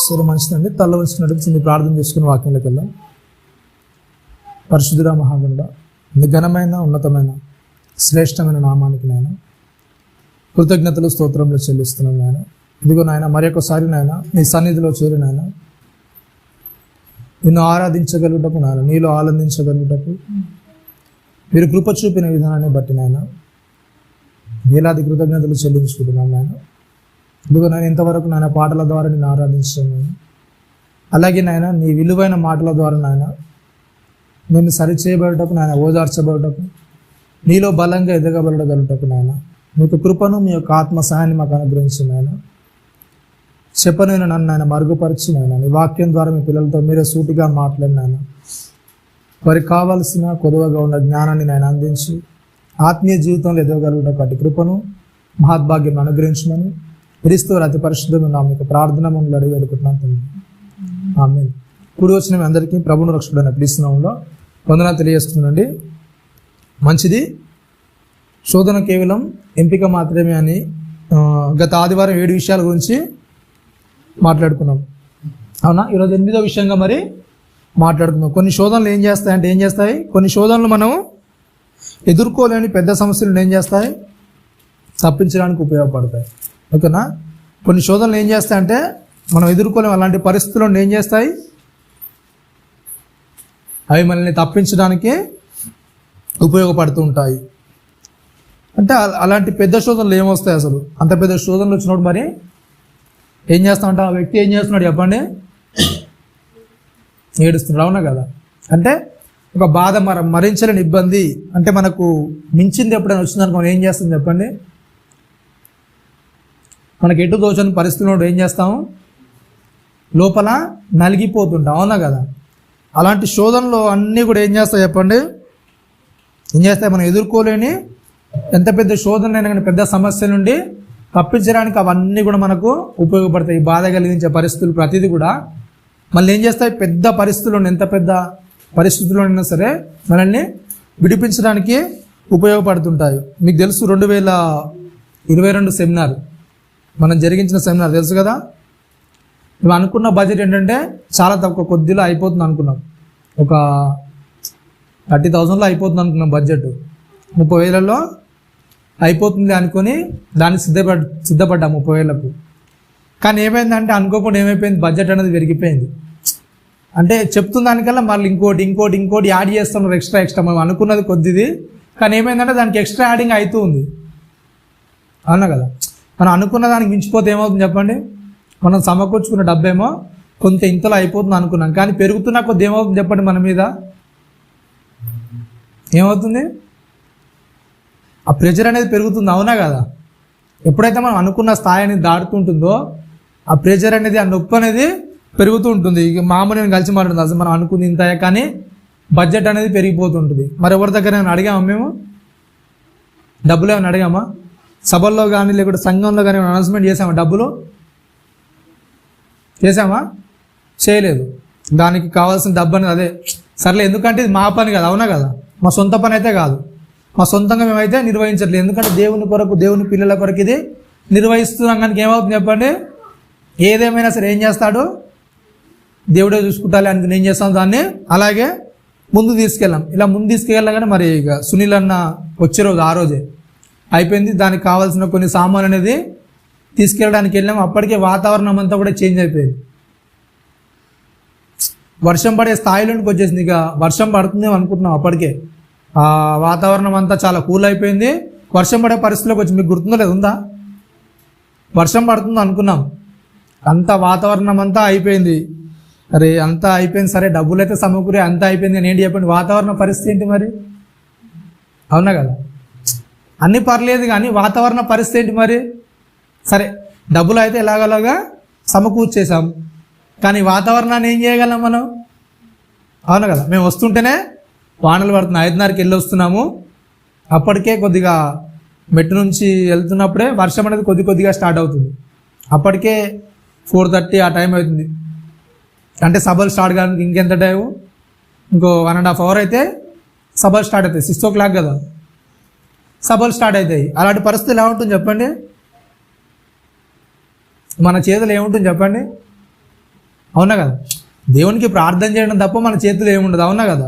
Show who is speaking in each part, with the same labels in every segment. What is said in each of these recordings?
Speaker 1: సరే మంచిదండి. తల్ల వంచినట్టు చిన్న ప్రార్థన చేసుకుని వాక్యంలోకి వెళ్దాం. పరిశుద్ధుడా మహాగణుడా, నీ ఘనమైన ఉన్నతమైన శ్రేష్టమైన నామానికి నాయన కృతజ్ఞతలు స్తోత్రములు చెల్లిస్తున్నాను నాయన. ఇదిగో నాయన మరొకసారి నాయన నీ సన్నిధిలో చేరి నాయన నిన్ను ఆరాధించగలుగుటకు నాయన, నీలో ఆనందించగలుగుటకు మీరు కృప చూపిన విధానాన్ని బట్టి నాయన వేలాది కృతజ్ఞతలు చెల్లించుకుంటున్నాను నాయన. ఇదిగో నాయన ఇంతవరకు నాయన పాటల ద్వారా నేను ఆరాధించాను నాయన. అలాగే నాయన నీ విలువైన మాటల ద్వారా నాయన నేను సరిచేయబడటకు నాయన, ఓదార్చబడటకు, నీలో బలంగా ఎదగబడగలుగుటకు నాయన మీకు కృపను మీ యొక్క ఆత్మ సహాయాన్ని మాకు అనుగ్రహించిన నాయన. చెప్పనైనా నన్ను ఆయన మరుగుపరిచి నాయన నీ వాక్యం ద్వారా మీ పిల్లలతో మీరే సూటిగా మాట్లాడిన నాయన వారికి కావాల్సిన కొదువగా ఉన్న జ్ఞానాన్ని నేను అందించి ఆత్మీయ జీవితంలో ఎదగలుగుటకు అటు కృపను మహాద్భాగ్యం అనుగ్రహించమని క్రీస్తు అతి పరిశుద్ధమైన నా మీకు ప్రార్థన మనలో అడిగి అడుగుతున్నాను తండ్రి. ఆమేన్. కూడి వచ్చిన మీ అందరికీ ప్రభువును రక్షకుడైన క్రీస్తు నామములో వందనాలు తెలియజేస్తుందండి. మంచిది. శోధన కేవలం ఎంపిక మాత్రమే అని గత ఆదివారం 7 విషయాల గురించి మాట్లాడుకున్నాం. అవునా? ఈరోజు 8వ విషయంగా మరి మాట్లాడుకున్నాం. కొన్ని శోధనలు ఏం చేస్తాయి? కొన్ని శోధనలు మనం ఎదుర్కోలేని పెద్ద సమస్యలను ఏం చేస్తాయి? తప్పించడానికి ఉపయోగపడతాయి. ఓకేనా? కొన్ని శోధనలు ఏం చేస్తాయంటే మనం ఎదుర్కోలేము అలాంటి పరిస్థితులను ఏం చేస్తాయి? అవి మనల్ని తప్పించడానికి ఉపయోగపడుతూ ఉంటాయి. అంటే అలాంటి పెద్ద శోధనలు ఏమొస్తాయి? అసలు అంత పెద్ద శోధనలు వచ్చినప్పుడు మరి ఏం చేస్తామంట? ఆ వ్యక్తి ఏం చేస్తున్నాడు చెప్పండి? ఏడుస్తున్నాడు. అవునా కదా? అంటే ఒక బాధ, మరించలేని ఇబ్బంది, అంటే మనకు మించింది ఎప్పుడైనా వచ్చిందనుకో మనం ఏం చేస్తాం చెప్పండి? మనకి ఎటు దోచని పరిస్థితుల్లో ఏం చేస్తాము? లోపల నలిగిపోతుంటాం. అవునా కదా? అలాంటి శోధనలు అన్నీ కూడా ఏం చేస్తాయి చెప్పండి? ఏం చేస్తాయి? మనం ఎదుర్కోలేని ఎంత పెద్ద శోధనైనా కానీ పెద్ద సమస్య నుండి తప్పించడానికి అవన్నీ కూడా మనకు ఉపయోగపడతాయి. బాధ కలిగించే పరిస్థితులు ప్రతిదీ కూడా మళ్ళీ ఏం చేస్తాయి? పెద్ద పరిస్థితుల్లో, ఎంత పెద్ద పరిస్థితుల్లోనైనా సరే మనల్ని విడిపించడానికి ఉపయోగపడుతుంటాయి. మీకు తెలుసు 2022 సెమినార్ మనం జరిగించిన సెమినార్ తెలుసు కదా. మేము అనుకున్న బడ్జెట్ ఏంటంటే చాలా తక్కువ, కొద్దిలో అయిపోతుంది అనుకున్నాం. ఒక 30,000లో అయిపోతుంది అనుకున్నాం బడ్జెట్. 30,000లో అయిపోతుంది అనుకొని దానికి సిద్ధపడ్డాం 30,000కు. కానీ ఏమైందంటే అనుకోకుండా ఏమైపోయింది? బడ్జెట్ అనేది పెరిగిపోయింది. అంటే చెప్తున్న దానికల్లా మళ్ళీ ఇంకోటి యాడ్ చేస్తున్నారు ఎక్స్ట్రా. మనం అనుకున్నది కొద్దిది, కానీ ఏమైందంటే దానికి ఎక్స్ట్రా యాడింగ్ అవుతూ ఉంది. అవునా కదా? మనం అనుకున్న దానికి మించిపోతే ఏమవుతుంది చెప్పండి? మనం సమకూర్చుకున్న డబ్బేమో కొంత ఇంతలో అయిపోతుంది అనుకున్నాం, కానీ పెరుగుతున్న కొద్ది ఏమవుతుంది చెప్పండి? మన మీద ఏమవుతుంది? ఆ ప్రెషర్ అనేది పెరుగుతుంది. అవునా కదా? ఎప్పుడైతే మనం అనుకున్న స్థాయి అనేది దాటుతుంటుందో ఆ ప్రెషర్ అనేది, ఆ నొప్పి అనేది పెరుగుతూ ఉంటుంది. ఇక మామూలు నేను కలిసి మాట్లాడుతుంది అసలు మనం అనుకుంది ఇంత, కానీ బడ్జెట్ అనేది పెరిగిపోతుంటుంది. మరి ఎవరి దగ్గర ఏమైనా అడిగామా? మేము డబ్బులు ఏమైనా అడిగామా? సభల్లో కానీ లేకుంటే సంఘంలో కానీ అనౌన్స్మెంట్ చేసామా? డబ్బులు చేసామా? చేయలేదు. దానికి కావాల్సిన డబ్బు అనేది అదే సర్లే, ఎందుకంటే ఇది మా పని కదా. అవునా కదా? మా సొంత పని అయితే కాదు, మా సొంతంగా మేమైతే నిర్వహించట్లేదు. ఎందుకంటే దేవుని కొరకు, దేవుని పిల్లల కొరకు ఇది నిర్వహిస్తున్నాం. కనుక ఏమవుతుంది చెప్పండి? ఏదేమైనా సరే ఏం చేస్తాడు? దేవుడే చూసుకుంటాలి అని నేను చేస్తాను దాన్ని అలాగే ముందు తీసుకెళ్ళాం. ఇలా ముందు తీసుకెళ్ళగానే మరి ఇక సునీల్ అన్న వచ్చే రోజు ఆ రోజే అయిపోయింది. దానికి కావాల్సిన కొన్ని సామాన్లు అనేది తీసుకెళ్ళడానికి వెళ్ళాము. అప్పటికే వాతావరణం అంతా కూడా చేంజ్ అయిపోయింది. వర్షం పడే స్థాయిలోనికి వచ్చేసింది. ఇక వర్షం పడుతుందేమో అనుకుంటున్నాం. అప్పటికే ఆ వాతావరణం అంతా చాలా కూల్ అయిపోయింది. వర్షం పడే పరిస్థితిలోకి వచ్చి, మీకు గుర్తుందో లేదు? ఉందా? వర్షం పడుతుందో అనుకున్నాం. అంత వాతావరణం అంతా అయిపోయింది. అరే అంతా అయిపోయింది, సరే డబ్బులు అయితే సమకూరే, అంతా అయిపోయింది. నేను ఏంటి చెప్పండి? వాతావరణ పరిస్థితి ఏంటి మరి? అవునా కదా? అన్నీ పర్లేదు, కానీ వాతావరణ పరిస్థితి ఏంటి మరి? సరే డబ్బులు అయితే ఎలాగలాగా సమకూర్చేసాం, కానీ వాతావరణాన్ని ఏం చేయగలం మనం? అవునా కదా? మేము వస్తుంటేనే వానలు పడుతున్నాయి. 5:30కి వెళ్ళి వస్తున్నాము. అప్పటికే కొద్దిగా మెట్టు నుంచి వెళ్తున్నప్పుడే వర్షం అనేది కొద్దిగా స్టార్ట్ అవుతుంది. అప్పటికే 4:30 ఆ టైం అవుతుంది. అంటే సభలు స్టార్ట్ కావడానికి ఇంకెంత టైం? ఇంకో 1.5 అవర్ అయితే సభలు స్టార్ట్ అవుతాయి. 6 o'clock కదా సభలు స్టార్ట్ అవుతాయి. అలాంటి పరిస్థితి ఎలా ఉంటుంది చెప్పండి? మన చేతులు ఏముంటుంది చెప్పండి? అవునా కదా? దేవునికి ప్రార్థన చేయడం తప్ప మన చేతులు ఏముండదు. అవునా కదా?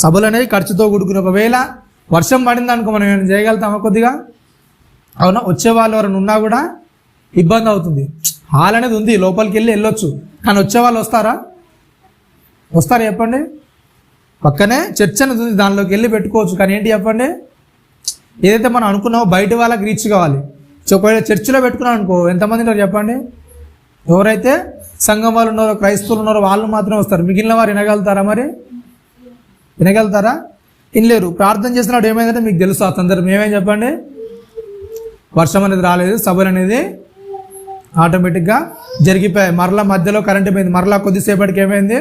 Speaker 1: సభలు అనేది ఖర్చుతో కూడుకుని, ఒకవేళ వర్షం పడింది అనుకో మనం ఏమైనా చేయగలుగుతామా కొద్దిగా? అవునా? వచ్చే వాళ్ళు ఎవరైనా ఉన్నా కూడా ఇబ్బంది అవుతుంది. హాల్ అనేది ఉంది, లోపలికి వెళ్ళొచ్చు, కానీ వచ్చే వాళ్ళు వస్తారా చెప్పండి? పక్కనే చర్చ్ అనేది ఉంది, దానిలోకి వెళ్ళి పెట్టుకోవచ్చు, కానీ ఏంటి చెప్పండి? ఏదైతే మనం అనుకున్నామో బయట వాళ్ళకి రీచ్ కావాలి. ఒకవేళ చర్చిలో పెట్టుకున్నాం అనుకో, ఎంతమంది ఉన్నారు చెప్పండి? ఎవరైతే సంఘం వాళ్ళు ఉన్నారో, క్రైస్తవులు ఉన్నారో వాళ్ళు మాత్రమే వస్తారు. మిగిలిన వారు వినగలుగుతారా? మరి వినగలుగుతారా? వినలేరు. ప్రార్థన చేసినప్పుడు ఏమైందంటే మీకు తెలుసు ఆ సందర్భం ఏమేమి చెప్పండి? వర్షం అనేది రాలేదు, సభలు అనేది ఆటోమేటిక్గా జరిగిపోయాయి. మరలా మధ్యలో కరెంట్ పోయింది, మరలా కొద్దిసేపటికి ఏమైంది?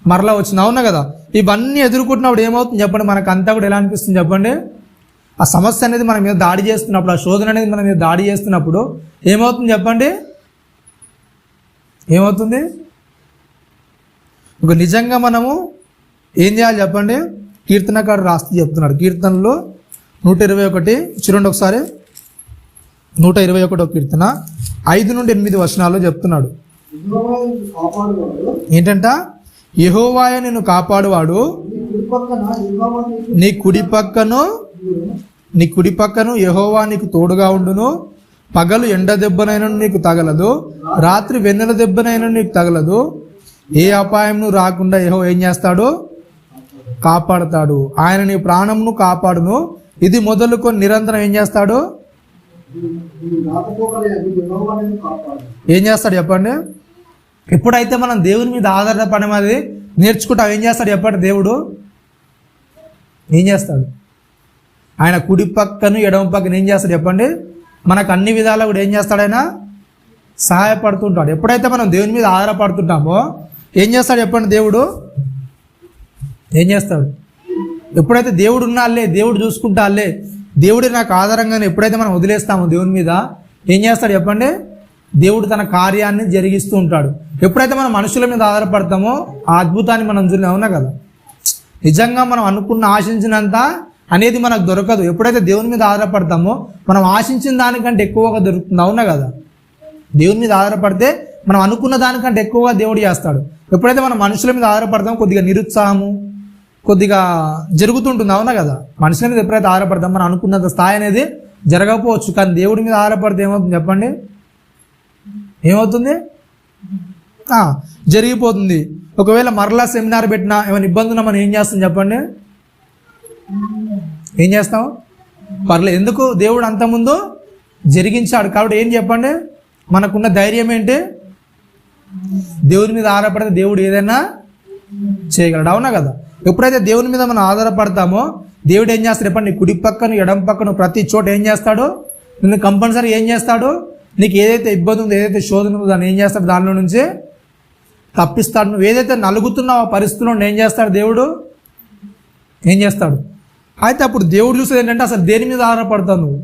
Speaker 1: మరలా వచ్చింది. అవునా కదా? ఇవన్నీ ఎదుర్కొంటున్నప్పుడు ఏమవుతుంది చెప్పండి? మనకు అంతా కూడా ఎలా అనిపిస్తుంది చెప్పండి? ఆ సమస్య అనేది మన మీద దాడి చేస్తున్నప్పుడు, ఆ శోధన అనేది మన మీద దాడి చేస్తున్నప్పుడు ఏమవుతుంది చెప్పండి? ఏమవుతుంది? ఒక నిజంగా మనము ఏం చేయాలి చెప్పండి? కీర్తనకారుడు రాస్తూ చెప్తున్నాడు. కీర్తనలో 121 చూడండి ఒకసారి. 121 కీర్తన 5 నుండి 8 వచనాల్లో చెప్తున్నాడు. ఏంటంట? యెహోవాయే నిన్ను కాపాడువాడు, నీ కుడి పక్కను యెహోవా నీకు తోడుగా ఉండును. పగలు ఎండ దెబ్బనైనా నీకు తగలదు, రాత్రి వెన్నెల దెబ్బనైనా నీకు తగలదు. ఏ అపాయంను రాకుండా యెహోవా ఏం చేస్తాడు? కాపాడుతాడు. ఆయన నీ ప్రాణంను కాపాడును. ఇది మొదలుకొని నిరంతరం ఏం చేస్తాడు? ఏం చేస్తాడు చెప్పండి? ఎప్పుడైతే మనం దేవుని మీద ఆధారపడమది నేర్చుకుంటాం, ఏం చేస్తాడు చెప్పండి? దేవుడు ఏం చేస్తాడు? ఆయన కుడి పక్కను ఎడమ పక్కన ఏం చేస్తాడు చెప్పండి? మనకు అన్ని విధాలా కూడా ఏం చేస్తాడు? ఆయన సహాయపడుతుంటాడు. ఎప్పుడైతే మనం దేవుని మీద ఆధారపడుతుంటామో ఏం చేస్తాడు చెప్పండి? దేవుడు ఏం చేస్తాడు? ఎప్పుడైతే దేవుడు ఉన్నాళ్ళే, దేవుడు చూసుకుంటాళ్ళే, దేవుడు నాకు ఆధారంగానే ఎప్పుడైతే మనం వదిలేస్తామో దేవుని మీద ఏం చేస్తాడు చెప్పండి? దేవుడు తన కార్యాన్ని జరిగిస్తూ ఉంటాడు. ఎప్పుడైతే మనం మనుషుల మీద ఆధారపడతామో ఆ అద్భుతాన్ని మనం చూడలేం. అవునా కదా? నిజంగా మనం అనుకున్న ఆశించినంత అనేది మనకు దొరకదు. ఎప్పుడైతే దేవుని మీద ఆధారపడతామో మనం ఆశించిన దానికంటే ఎక్కువగా దొరుకుతుంది. అవునా కదా? దేవుని మీద ఆధారపడితే మనం అనుకున్న దానికంటే ఎక్కువగా దేవుడు చేస్తాడు. ఎప్పుడైతే మనం మనుషుల మీద ఆధారపడతామో కొద్దిగా నిరుత్సాహము కొద్దిగా జరుగుతుంటుంది. అవునా కదా? మనుషుల మీద ఎప్పుడైతే ఆధారపడతామో మనం అనుకున్నంత స్థాయి అనేది జరగకపోవచ్చు, కానీ దేవుడి మీద ఆధారపడితే ఏమవుతుంది చెప్పండి? ఏమవుతుంది? జరిగిపోతుంది. ఒకవేళ మరలా సెమినార్ పెట్టినా ఏమైనా ఇబ్బంది ఉన్నా మనం ఏం చేస్తాం చెప్పండి? ఏం చేస్తాం? పర్లేదు. ఎందుకు? దేవుడు అంతకుముందు జరిగించాడు కాబట్టి ఏం చెప్పండి? మనకున్న ధైర్యం ఏంటి? దేవుని మీద ఆధారపడితే దేవుడు ఏదైనా చేయగలడు. అవునా కదా? ఎప్పుడైతే దేవుని మీద మనం ఆధారపడతామో దేవుడు ఏం చేస్తాడు చెప్పండి? కుడి పక్కను ఎడమ పక్కను ప్రతి చోట ఏం చేస్తాడు? నిన్ను కంపల్సరీ ఏం చేస్తాడు? నీకు ఏదైతే ఇబ్బంది ఉందో, ఏదైతే శోధన ఉందో దాన్ని ఏం చేస్తాడు? దానిలో నుంచి తప్పిస్తాడు. నువ్వు ఏదైతే నలుగుతున్నావు ఆ పరిస్థితుల్లో ఏం చేస్తాడు? దేవుడు ఏం చేస్తాడు? అయితే అప్పుడు దేవుడు చూసేది ఏంటంటే అసలు దేని మీద ఆధారపడతావు నువ్వు?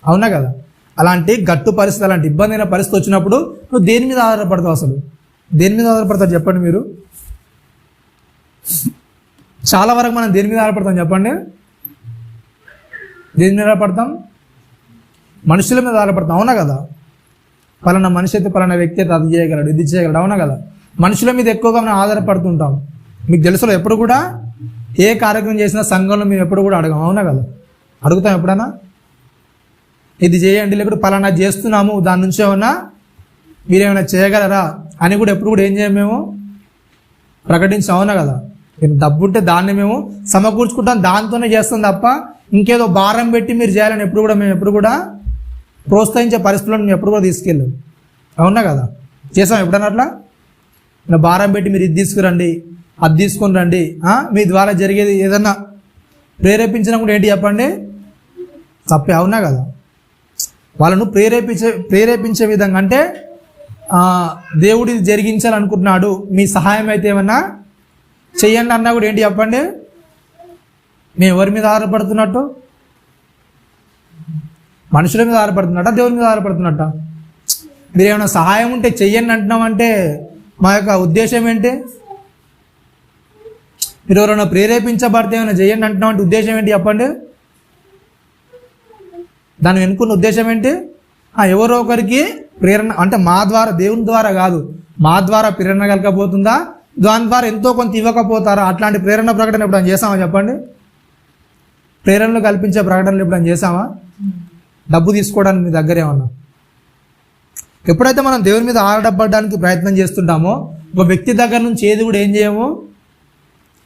Speaker 1: అవునా కదా? అలాంటి గట్టు పరిస్థితి, అలాంటి ఇబ్బంది అయిన పరిస్థితి వచ్చినప్పుడు నువ్వు దేని మీద ఆధారపడతావు? అసలు దేని మీద ఆధారపడతావు చెప్పండి మీరు? చాలా వరకు మనం దేని మీద ఆధారపడతాం చెప్పండి? దేని మీద ఆధారపడతాం? మనుషుల మీద ఆధారపడతాం. అవునా కదా? పలానా మనిషి అయితే పలానా వ్యక్తి అయితే అది చేయగలడు, ఇది చేయగలడు. అవునా కదా? మనుషుల మీద ఎక్కువగా మనం ఆధారపడుతుంటాం. మీకు తెలుసులో ఎప్పుడు కూడా ఏ కార్యక్రమం చేసినా సంఘంలో మేము ఎప్పుడు కూడా అడగం. అవునా కదా? అడుగుతాం ఎప్పుడైనా? ఇది చేయండి, లేకపోతే పలానా చేస్తున్నాము దాని నుంచి ఏమన్నా మీరేమైనా చేయగలరా అని కూడా ఎప్పుడు కూడా ఏం చేయం మేము? ప్రకటించాం. అవునా కదా? డబ్బు ఉంటే దాన్ని మేము సమకూర్చుకుంటాం, దాంతోనే చేస్తాం తప్ప ఇంకేదో భారం పెట్టి మీరు చేయాలని మేము ఎప్పుడు కూడా ప్రోత్సహించే పరిస్థితులను మేము ఎప్పుడు కూడా తీసుకెళ్ళాం. అవునా కదా? చేసాం ఎప్పుడన్నా అట్లా? భారం పెట్టి మీరు ఇది తీసుకురండి, అది తీసుకొని రండి, మీ ద్వారా జరిగేది ఏదన్నా ప్రేరేపించడం కూడా ఏంటి చెప్పండి? తప్పే. అవునా కదా? వాళ్ళను ప్రేరేపించే విధంగా అంటే దేవుడు ఇది జరిగించాలనుకుంటున్నాడు, మీ సహాయం అయితే ఏమన్నా చెయ్యండి అన్నా కూడా ఏంటి చెప్పండి? మేము ఎవరి మీద ఆధారపడుతున్నట్టు? మనుషుల మీద ఆధారపడుతున్నట్ట, దేవుని మీద ఆధారపడుతున్నట్ట? మీరు ఏమైనా సహాయం ఉంటే చెయ్యండి అంటున్నామంటే మా యొక్క ఉద్దేశం ఏంటి? మీరు ఎవరైనా ప్రేరేపించబడితే ఏమైనా చెయ్యండి అంటున్నామంటే ఉద్దేశం ఏంటి చెప్పండి? దాన్ని వెనుకున్న ఉద్దేశం ఏంటి? ఎవరో ఒకరికి ప్రేరణ అంటే మా ద్వారా, దేవుని ద్వారా కాదు, మా ద్వారా ప్రేరణ కలగకపోతుందా, దాని ద్వారా ఎంతో కొంత ఇవ్వకపోతారా? అట్లాంటి ప్రేరణ ప్రకటన ఎప్పుడైనా చేసామా చెప్పండి? ప్రేరణలు కల్పించే ప్రకటనలు ఎప్పుడైనా చేసామా? డబ్బు తీసుకోవడానికి మీ దగ్గర ఏమన్నా? ఎప్పుడైతే మనం దేవుని మీద ఆధారపడడానికి ప్రయత్నం చేస్తుంటామో ఒక వ్యక్తి దగ్గర నుంచి ఏది కూడా ఏం చేయము,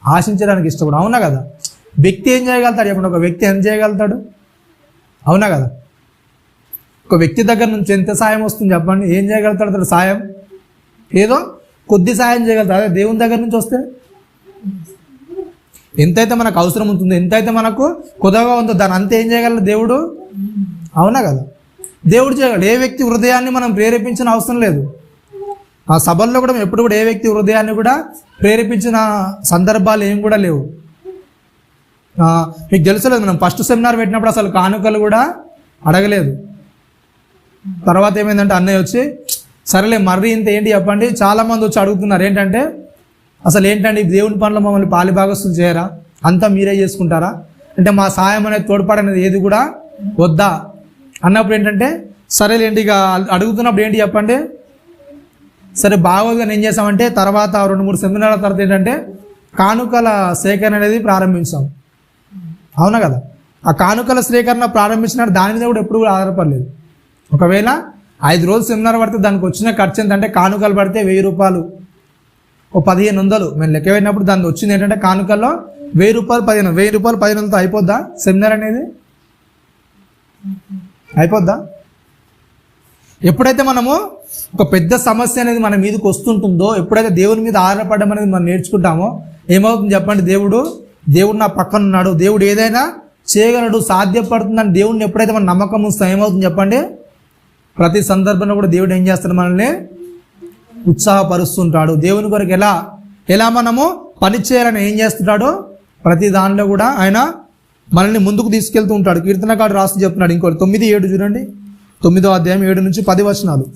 Speaker 1: ఆశించడానికి ఇష్టపడు. అవునా కదా? వ్యక్తి ఏం చేయగలుగుతాడు చెప్పండి? ఒక వ్యక్తి ఏం చేయగలుగుతాడు? అవునా కదా? ఒక వ్యక్తి దగ్గర నుంచి ఎంత సాయం వస్తుంది చెప్పండి? ఏం చేయగలుగుతాడు అతడు? సాయం ఏదో కొద్ది సాయం చేయగలుగుతాడు. అదే దేవుని దగ్గర నుంచి వస్తే ఎంతైతే మనకు అవసరం ఉంటుందో, ఎంతైతే మనకు కొద్దిగా ఉందో దాని అంతా ఏం చేయగలడు దేవుడు? అవునా కదా? దేవుడు చేయగలడు. ఏ వ్యక్తి హృదయాన్ని మనం ప్రేరేపించిన అవసరం లేదు. ఆ సభల్లో కూడా ఎప్పుడు కూడా ఏ వ్యక్తి హృదయాన్ని కూడా ప్రేరేపించిన సందర్భాలు ఏం కూడా లేవు. మీకు తెలుసలేదు, మనం ఫస్ట్ సెమినార్ పెట్టినప్పుడు అసలు కానుకలు కూడా అడగలేదు. తర్వాత ఏమైందంటే అన్నయ్య వచ్చి సరేలే మర్రి ఇంత ఏంటి చెప్పండి, చాలామంది వచ్చి అడుగుతున్నారు ఏంటంటే అసలు ఏంటంటే ఈ దేవుని పనులు మమ్మల్ని పాలిభాగస్తులు చేయరా, అంతా మీరే చేసుకుంటారా అంటే మా సాయం అనేది తోడ్పడనేది ఏది కూడా వద్దా అన్నప్పుడు ఏంటంటే సరేలేంటి ఇక అడుగుతున్నప్పుడు ఏంటి చెప్పండి, సరే బాగోదుగా ఏం చేసామంటే తర్వాత 2-3 సెమినార్ల తర్వాత ఏంటంటే కానుకల సేకరణ అనేది ప్రారంభించాం. అవునా కదా? ఆ కానుకల సేకరణ ప్రారంభించినట్టు దాని మీద కూడా ఎప్పుడు కూడా ఆధారపడలేదు. ఒకవేళ 5 రోజులు సెమినార్ పడితే దానికి వచ్చిన ఖర్చు ఎంతంటే కానుకలు పడితే 1000 రూపాయలు, 1500 మేము లెక్క పెట్టినప్పుడు దానికి వచ్చింది ఏంటంటే కానుకల్లో 1000 రూపాయలు 1000 రూపాయలు 1500తో అయిపోద్దా సెమినార్ అనేది? అయిపోద్దా? ఎప్పుడైతే మనము ఒక పెద్ద సమస్య అనేది మన మీదకి వస్తుంటుందో, ఎప్పుడైతే దేవుని మీద ఆధారపడడం అనేది మనం నేర్చుకుంటామో ఏమవుతుంది చెప్పండి? దేవుడు నా పక్కన ఉన్నాడు, దేవుడు ఏదైనా చేయగలడు, సాధ్యపడుతుందని దేవుడిని ఎప్పుడైతే మనం నమ్మకం ఉంచుతాం ఏమవుతుంది చెప్పండి? ప్రతి సందర్భంలో కూడా దేవుడు ఏం చేస్తాడు? మనల్ని ఉత్సాహపరుస్తుంటాడు. దేవుని కొరకు ఎలా మనము పని చేయాలని ఏం చేస్తుంటాడో ప్రతి దానిలో కూడా ఆయన మనల్ని ముందుకు తీసుకెళ్తూ ఉంటాడు. కీర్తనకారుడు రాసి చెప్తున్నాడు ఇంకోటి 9:7 చూడండి, 9వ అధ్యాయం 7 నుంచి 10 వచనాలు.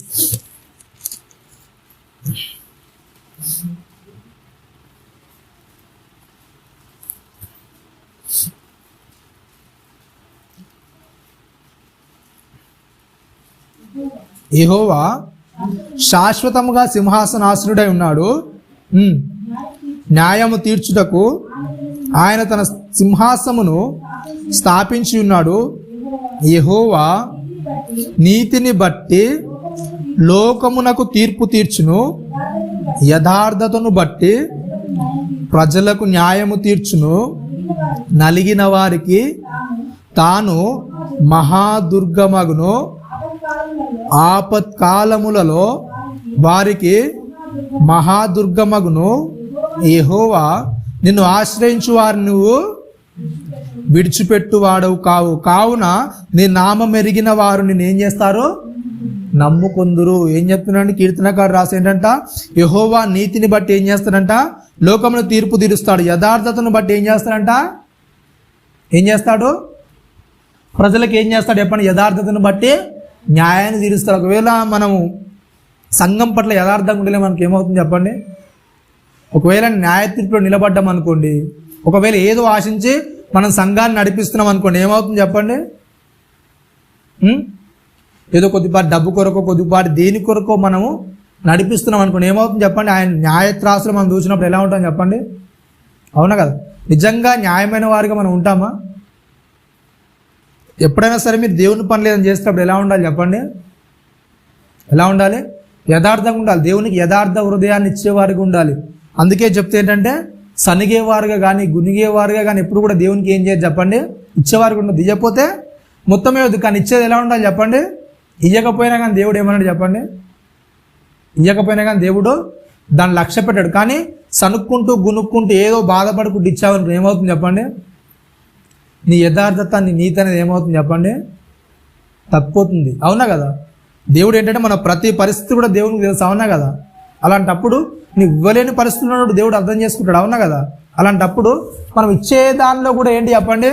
Speaker 1: యెహోవా శాశ్వతముగా సింహాసనాసనుడై ఉన్నాడు, న్యాయము తీర్చుటకు ఆయన తన సింహాసమును స్థాపించి ఉన్నాడు. యెహోవా నీతిని బట్టి లోకమునకు తీర్పు తీర్చును, యథార్థతను బట్టి ప్రజలకు న్యాయము తీర్చును. నలిగిన వారికి తాను మహాదుర్గమగును, ఆపత్కాలములలో వారికి మహాదుర్గమగును. యెహోవా నిన్ను ఆశ్రయించు వారిని నువ్వు విడిచిపెట్టువాడవు కావున నీ నామం ఎరిగిన వారు నిన్ను ఏం చేస్తారు? నమ్ముకొందురు. ఏం చెప్తున్నాడు కీర్తనకారుడు రాసి ఏంటంట? యెహోవా నీతిని బట్టి ఏం చేస్తాడంట? లోకమును తీర్పు తీరుస్తాడు. యథార్థతను బట్టి ఏం చేస్తాడంట? ఏం చేస్తాడు? ప్రజలకు ఏం చేస్తాడు చెప్పండి? యథార్థతను బట్టి న్యాయాన్ని తీరుస్తాడు. ఒకవేళ మనము సంఘం పట్ల యథార్థంగా ఉండలే మనకి ఏమవుతుంది చెప్పండి? ఒకవేళ న్యాయ తీర్పులో నిలబడ్డాం అనుకోండి, ఒకవేళ ఏదో ఆశించి మనం సంఘాన్ని నడిపిస్తున్నాం అనుకోండి, ఏమవుతుంది చెప్పండి? ఏదో కొద్దిపాటి డబ్బు కొరకో కొద్దిపాటి దేని కొరకో మనము నడిపిస్తున్నాం అనుకోండి, ఏమవుతుంది చెప్పండి? ఆయన న్యాయత్రాసులు మనం చూసినప్పుడు ఎలా ఉంటాం చెప్పండి? అవునా కదా? నిజంగా న్యాయమైన వారిగా మనం ఉంటామా? ఎప్పుడైనా సరే మీరు దేవుని పనులు ఏదైనా చేసేటప్పుడు ఎలా ఉండాలి చెప్పండి? ఎలా ఉండాలి? యథార్థంగా ఉండాలి. దేవునికి యథార్థ హృదయాన్ని ఇచ్చేవారిగా ఉండాలి. అందుకే చెప్తే ఏంటంటే సనిగేవారుగా కానీ గునిగేవారుగా కానీ ఎప్పుడు కూడా దేవునికి ఏం చేయదు చెప్పండి? ఇచ్చేవారికి ఉండదు. ఇవ్వకపోతే మొత్తమే వద్దు, కానీ ఇచ్చేది ఎలా ఉండాలి చెప్పండి? ఇవ్వకపోయినా కానీ దేవుడు ఏమన్నాడు చెప్పండి? ఇవ్వకపోయినా కానీ దేవుడు దాన్ని లక్ష్య పెట్టాడు. కానీ సనుక్కుంటూ గునుక్కుంటూ ఏదో బాధపడుకుంటూ ఇచ్చావని ఏమవుతుంది చెప్పండి? నీ యథార్థత నీ నీతి అనేది ఏమవుతుంది చెప్పండి? తప్పిపోతుంది. అవునా కదా? దేవుడు ఏంటంటే మన ప్రతి పరిస్థితి కూడా దేవునికి తెలుసు. అవునా కదా? అలాంటప్పుడు నువ్వు ఇవ్వలేని పరిస్థితుల్లో దేవుడు అర్థం చేసుకుంటాడు. అవునా కదా? అలాంటప్పుడు మనం ఇచ్చే దానిలో కూడా ఏంటి చెప్పండి?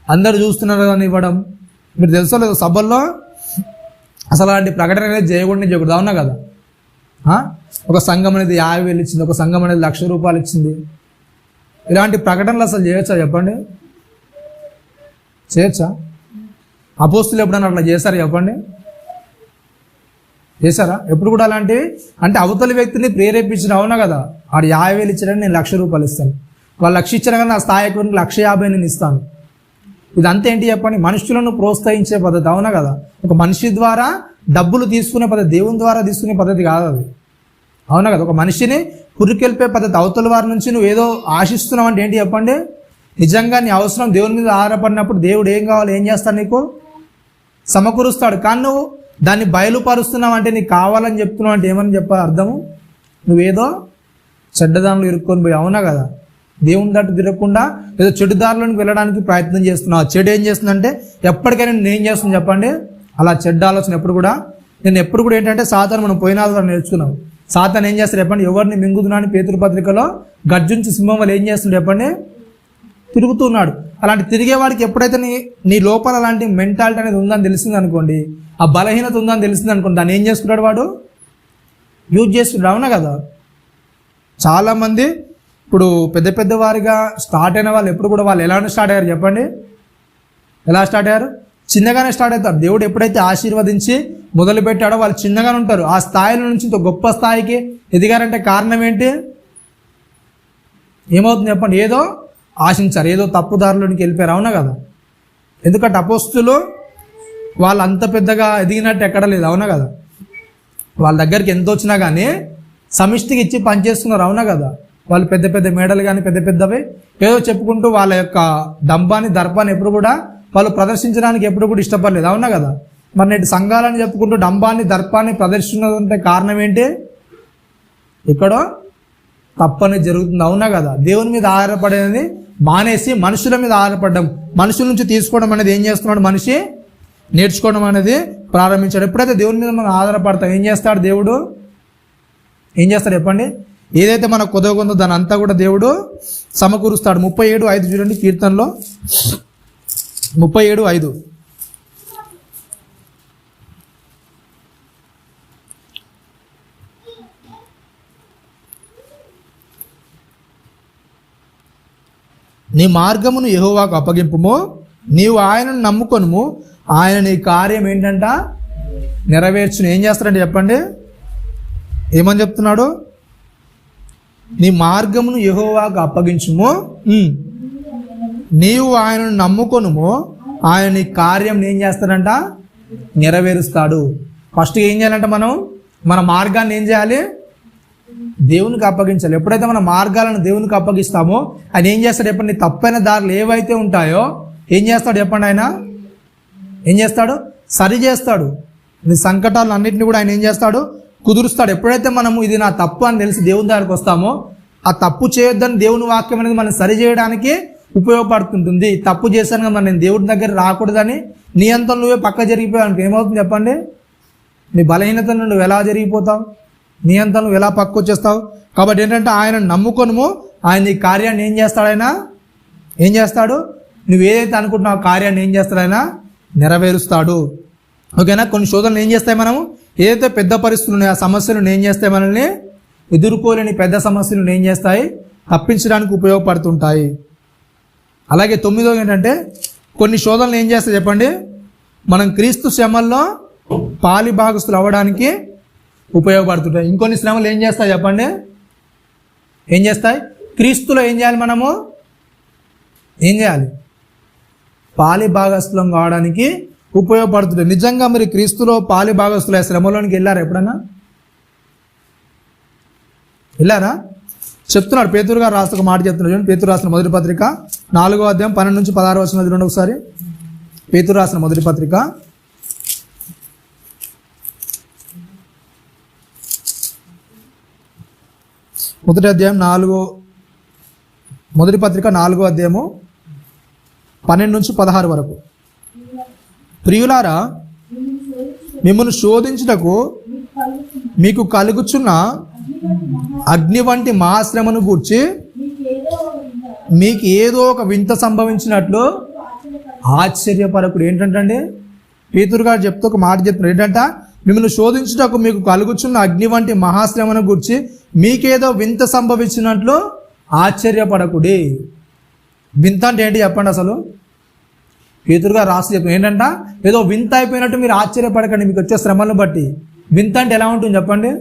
Speaker 1: అందరు చూస్తున్నారు కానీ ఇవ్వడం. మీరు తెలుసో లేదు, సభల్లో అసలు అలాంటి ప్రకటన అనేది చేయకూడదు. అవునా కదా? ఒక సంఘం అనేది 50,000 ఇచ్చింది, ఒక సంఘం అనేది 1,00,000 రూపాయలు ఇచ్చింది. ఇలాంటి ప్రకటనలు అసలు చేయొచ్చా చెప్పండి? చేయొచ్చా? అపోస్తులు ఎప్పుడన్నా అట్లా చేశారు చెప్పండి? చేశారా ఎప్పుడు కూడా అలాంటివి? అంటే అవతలి వ్యక్తిని ప్రేరేపించిన, అవునా కదా, ఆడు 50,000 ఇచ్చాడని నేను ₹1,00,000 ఇస్తాను, వాళ్ళు 1,00,000 ఇచ్చారు కానీ నా స్థాయి ఎక్కువ ₹1,50,000 నేను ఇస్తాను. ఇదంతా ఏంటి చెప్పండి? మనుషులను ప్రోత్సహించే పద్ధతి, అవునా కదా. ఒక మనిషి ద్వారా డబ్బులు తీసుకునే పద్ధతి, దేవుని ద్వారా తీసుకునే పద్ధతి కాదు అది, అవునా కదా. ఒక మనిషిని పురికెళ్ళిపోయే పద్ధతి. అవతల వారి నుంచి నువ్వు ఏదో ఆశిస్తున్నావు అంటే ఏంటి చెప్పండి? నిజంగా నీ అవసరం దేవుని మీద ఆధారపడినప్పుడు దేవుడు ఏం కావాలి, ఏం చేస్తాడు, నీకు సమకూరుస్తాడు. కానీ నువ్వు దాన్ని బయలుపరుస్తున్నావు అంటే, నీకు కావాలని చెప్తున్నావు అంటే ఏమని చెప్పాలి అర్థము? నువ్వేదో చెడ్డదారులు ఇరుక్కొని పోయి, అవునా కదా. దేవుని దాటి తిరగకుండా ఏదో చెడు దారిలోకి వెళ్ళడానికి ప్రయత్నం చేస్తున్నావు. చెడు ఏం చేస్తుందంటే ఎప్పటికైనా నేను ఏం చేస్తుంది చెప్పండి? అలా చెడ్డ ఆలోచన ఎప్పుడు కూడా ఏంటంటే సాతాను, మనం పోయిన నేర్చుకున్నాం. సాతాను ఏం చేస్తాడు చెప్పండి? ఎవరిని మింగుతున్నా అని పేతురు పత్రికలో గర్జించి సింహం వల్ల ఏం చేస్తున్నాడు చెప్పండి? తిరుగుతున్నాడు. అలాంటి తిరిగేవాడికి ఎప్పుడైతే నీ లోపల అలాంటి మెంటాలిటీ అనేది ఉందని తెలిసింది అనుకోండి, ఆ బలహీనత ఉందని తెలిసింది అనుకోండి, దాన్ని ఏం చేసుకుంటాడు వాడు? యూజ్ చేసుకుంటాడు, అవునా కదా. చాలామంది ఇప్పుడు పెద్ద వారిగా స్టార్ట్ అయిన వాళ్ళు ఎప్పుడు కూడా వాళ్ళు ఎలా స్టార్ట్ అయ్యారు చెప్పండి? ఎలా స్టార్ట్ అయ్యారు? చిన్నగానే స్టార్ట్ అవుతారు. దేవుడు ఎప్పుడైతే ఆశీర్వదించి మొదలు పెట్టాడో వాళ్ళు చిన్నగానే ఉంటారు. ఆ స్థాయిలో నుంచి ఇంత గొప్ప స్థాయికి ఎదిగారంటే కారణం ఏంటి? ఏమవుతుంది చెప్పండి? ఏదో ఆశించారు, ఏదో తప్పుదారులోనికి వెళ్ళిపోయారు, అవునా కదా. ఎందుకంటే అపోస్తులు వాళ్ళు అంత పెద్దగా ఎదిగినట్టు ఎక్కడ లేదు, అవునా కదా. వాళ్ళ దగ్గరికి ఎంత వచ్చినా కానీ సమిష్టికి ఇచ్చి పనిచేస్తున్నారు, అవునా కదా. వాళ్ళు పెద్ద మేడలు కానీ పెద్దవి ఏదో చెప్పుకుంటూ వాళ్ళ యొక్క డంబాన్ని దర్పాన్ని ఎప్పుడు కూడా వాళ్ళు ప్రదర్శించడానికి ఎప్పుడు కూడా ఇష్టపడలేదు, అవునా కదా. మరి నేటి సంఘాలని చెప్పుకుంటూ డంబాన్ని దర్పాన్ని ప్రదర్శిస్తున్నదంటే కారణం ఏంటి? ఇక్కడ తప్పని జరుగుతుంది, అవునా కదా. దేవుని మీద ఆధారపడేది మానేసి మనుషుల మీద ఆధారపడడం, మనుషుల నుంచి తీసుకోవడం అనేది ఏం చేస్తున్నాడు? మనిషి నేర్చుకోవడం అనేది ప్రారంభించాడు. ఎప్పుడైతే దేవుని మీద మనం ఆధారపడతాం, ఏం చేస్తాడు దేవుడు? ఏం చేస్తాడు చెప్పండి? ఏదైతే మనకు కొదవకుందో దాని అంతా కూడా దేవుడు సమకూరుస్తాడు. 37:5 చూడండి, కీర్తనలో 37:5. నీ మార్గమును యెహోవాకు అప్పగింపుము, నీవు ఆయనను నమ్ముకొనుము, ఆయన నీ కార్యం ఏంటంట నెరవేర్చును. ఏం చేస్తాడంటే చెప్పండి? ఏమని చెప్తున్నాడు? నీ మార్గమును యెహోవాకు అప్పగించుము, నీవు ఆయనను నమ్ముకొనుము, ఆయన నీ కార్యం ఏం చేస్తాడంట? నెరవేరుస్తాడు. ఫస్ట్ ఏం చేయాలంటే మనం మన మార్గాన్ని ఏం చేయాలి? దేవునికి అప్పగించాలి. ఎప్పుడైతే మన మార్గాలను దేవునికి అప్పగిస్తామో ఆయన ఏం చేస్తాడు చెప్పండి? తప్పైన దారులు ఏవైతే ఉంటాయో ఏం చేస్తాడు చెప్పండి? ఆయన ఏం చేస్తాడు? సరి చేస్తాడు. నీ సంకటాలను అన్నింటినీ కూడా ఆయన ఏం చేస్తాడు? కుదురుస్తాడు. ఎప్పుడైతే మనము ఇది నా తప్పు అని తెలిసి దేవుని దగ్గరికి వస్తామో, ఆ తప్పు చేయొద్దని దేవుని వాక్యం అనేది మనం సరి చేయడానికి ఉపయోగపడుతుంటుంది. తప్పు చేశాను కదా, నేను దేవుడి దగ్గర రాకూడదని నీ అంతా నువ్వే పక్క జరిగిపోయావు, ఏమవుతుంది చెప్పండి? నీ బలహీనత నువ్వు ఎలా జరిగిపోతావు? నీ అంతా నువ్వు ఎలా పక్క వచ్చేస్తావు? కాబట్టి ఏంటంటే ఆయన నమ్ముకొనుము, ఆయన ఈ కార్యాన్ని ఏం చేస్తాడు? ఆయన ఏం చేస్తాడు? నువ్వు ఏదైతే అనుకుంటున్నావు ఆ కార్యాన్ని ఏం చేస్తాడు? ఆయన నెరవేరుస్తాడు. ఓకేనా. కొన్ని శోధనలు ఏం చేస్తాయి? మనము ఏదైతే పెద్ద పరిస్థితులు ఉన్నాయో ఆ సమస్యలను ఏం చేస్తాయి? మనల్ని ఎదుర్కోలేని పెద్ద సమస్యలను ఏం చేస్తాయి? తప్పించడానికి ఉపయోగపడుతుంటాయి. అలాగే 9వ ఏంటంటే కొన్ని శోధనలు ఏం చేస్తాయి చెప్పండి? మనం క్రీస్తు శ్రమల్లో పాలి భాగస్తులు అవ్వడానికి ఉపయోగపడుతుంటాయి. ఇంకొన్ని శ్రమలు ఏం చేస్తాయి చెప్పండి? ఏం చేస్తాయి? క్రీస్తులో ఏం చేయాలి? మనము ఏం చేయాలి? పాలి భాగస్థులం కావడానికి ఉపయోగపడుతుంది. నిజంగా మరి క్రీస్తులో పాలి భాగస్థుల శ్రమలోనికి వెళ్ళారా? ఎప్పుడన్నా వెళ్ళారా? చెప్తున్నాడు పేతురు గారు రాసిన ఒక మాట చెప్తున్నాడు చూడండి. పేతురు రాసిన మొదటి పత్రిక 4వ అధ్యాయం 12 నుంచి 16 వచనాలు చూడండి ఒకసారి. పేతురు రాసిన మొదటి పత్రిక 4వ అధ్యాయము 12 నుంచి 16 వరకు. ప్రియులారా, మిమ్మల్ని శోధించుటకు మీకు కలుగుచున్న అగ్ని వంటి మహాశ్రమను గూర్చి మీకు ఏదో ఒక వింత సంభవించినట్లు ఆశ్చర్యపరకుడు. ఏంటంటే పేతురు గారు చెప్తూ ఒక మాట చెప్తున్నారు. ఏంటంటే మిమ్మల్ని శోధించుటకు మీకు కలుగుచున్న అగ్ని వంటి మహాశ్రమను గూర్చి మీకేదో వింత సంభవించినట్లు ఆశ్చర్యపడకుడి. వింత అంటే ఏంటి చెప్పండి? అసలు పేతురు గారు రాసి చెప్పారు ఏంటంట? ఏదో వింత అయిపోయినట్టు మీరు ఆశ్చర్యపడకండి మీకు వచ్చే శ్రమలను బట్టి. వింత అంటే ఎలా ఉంటుంది చెప్పండి?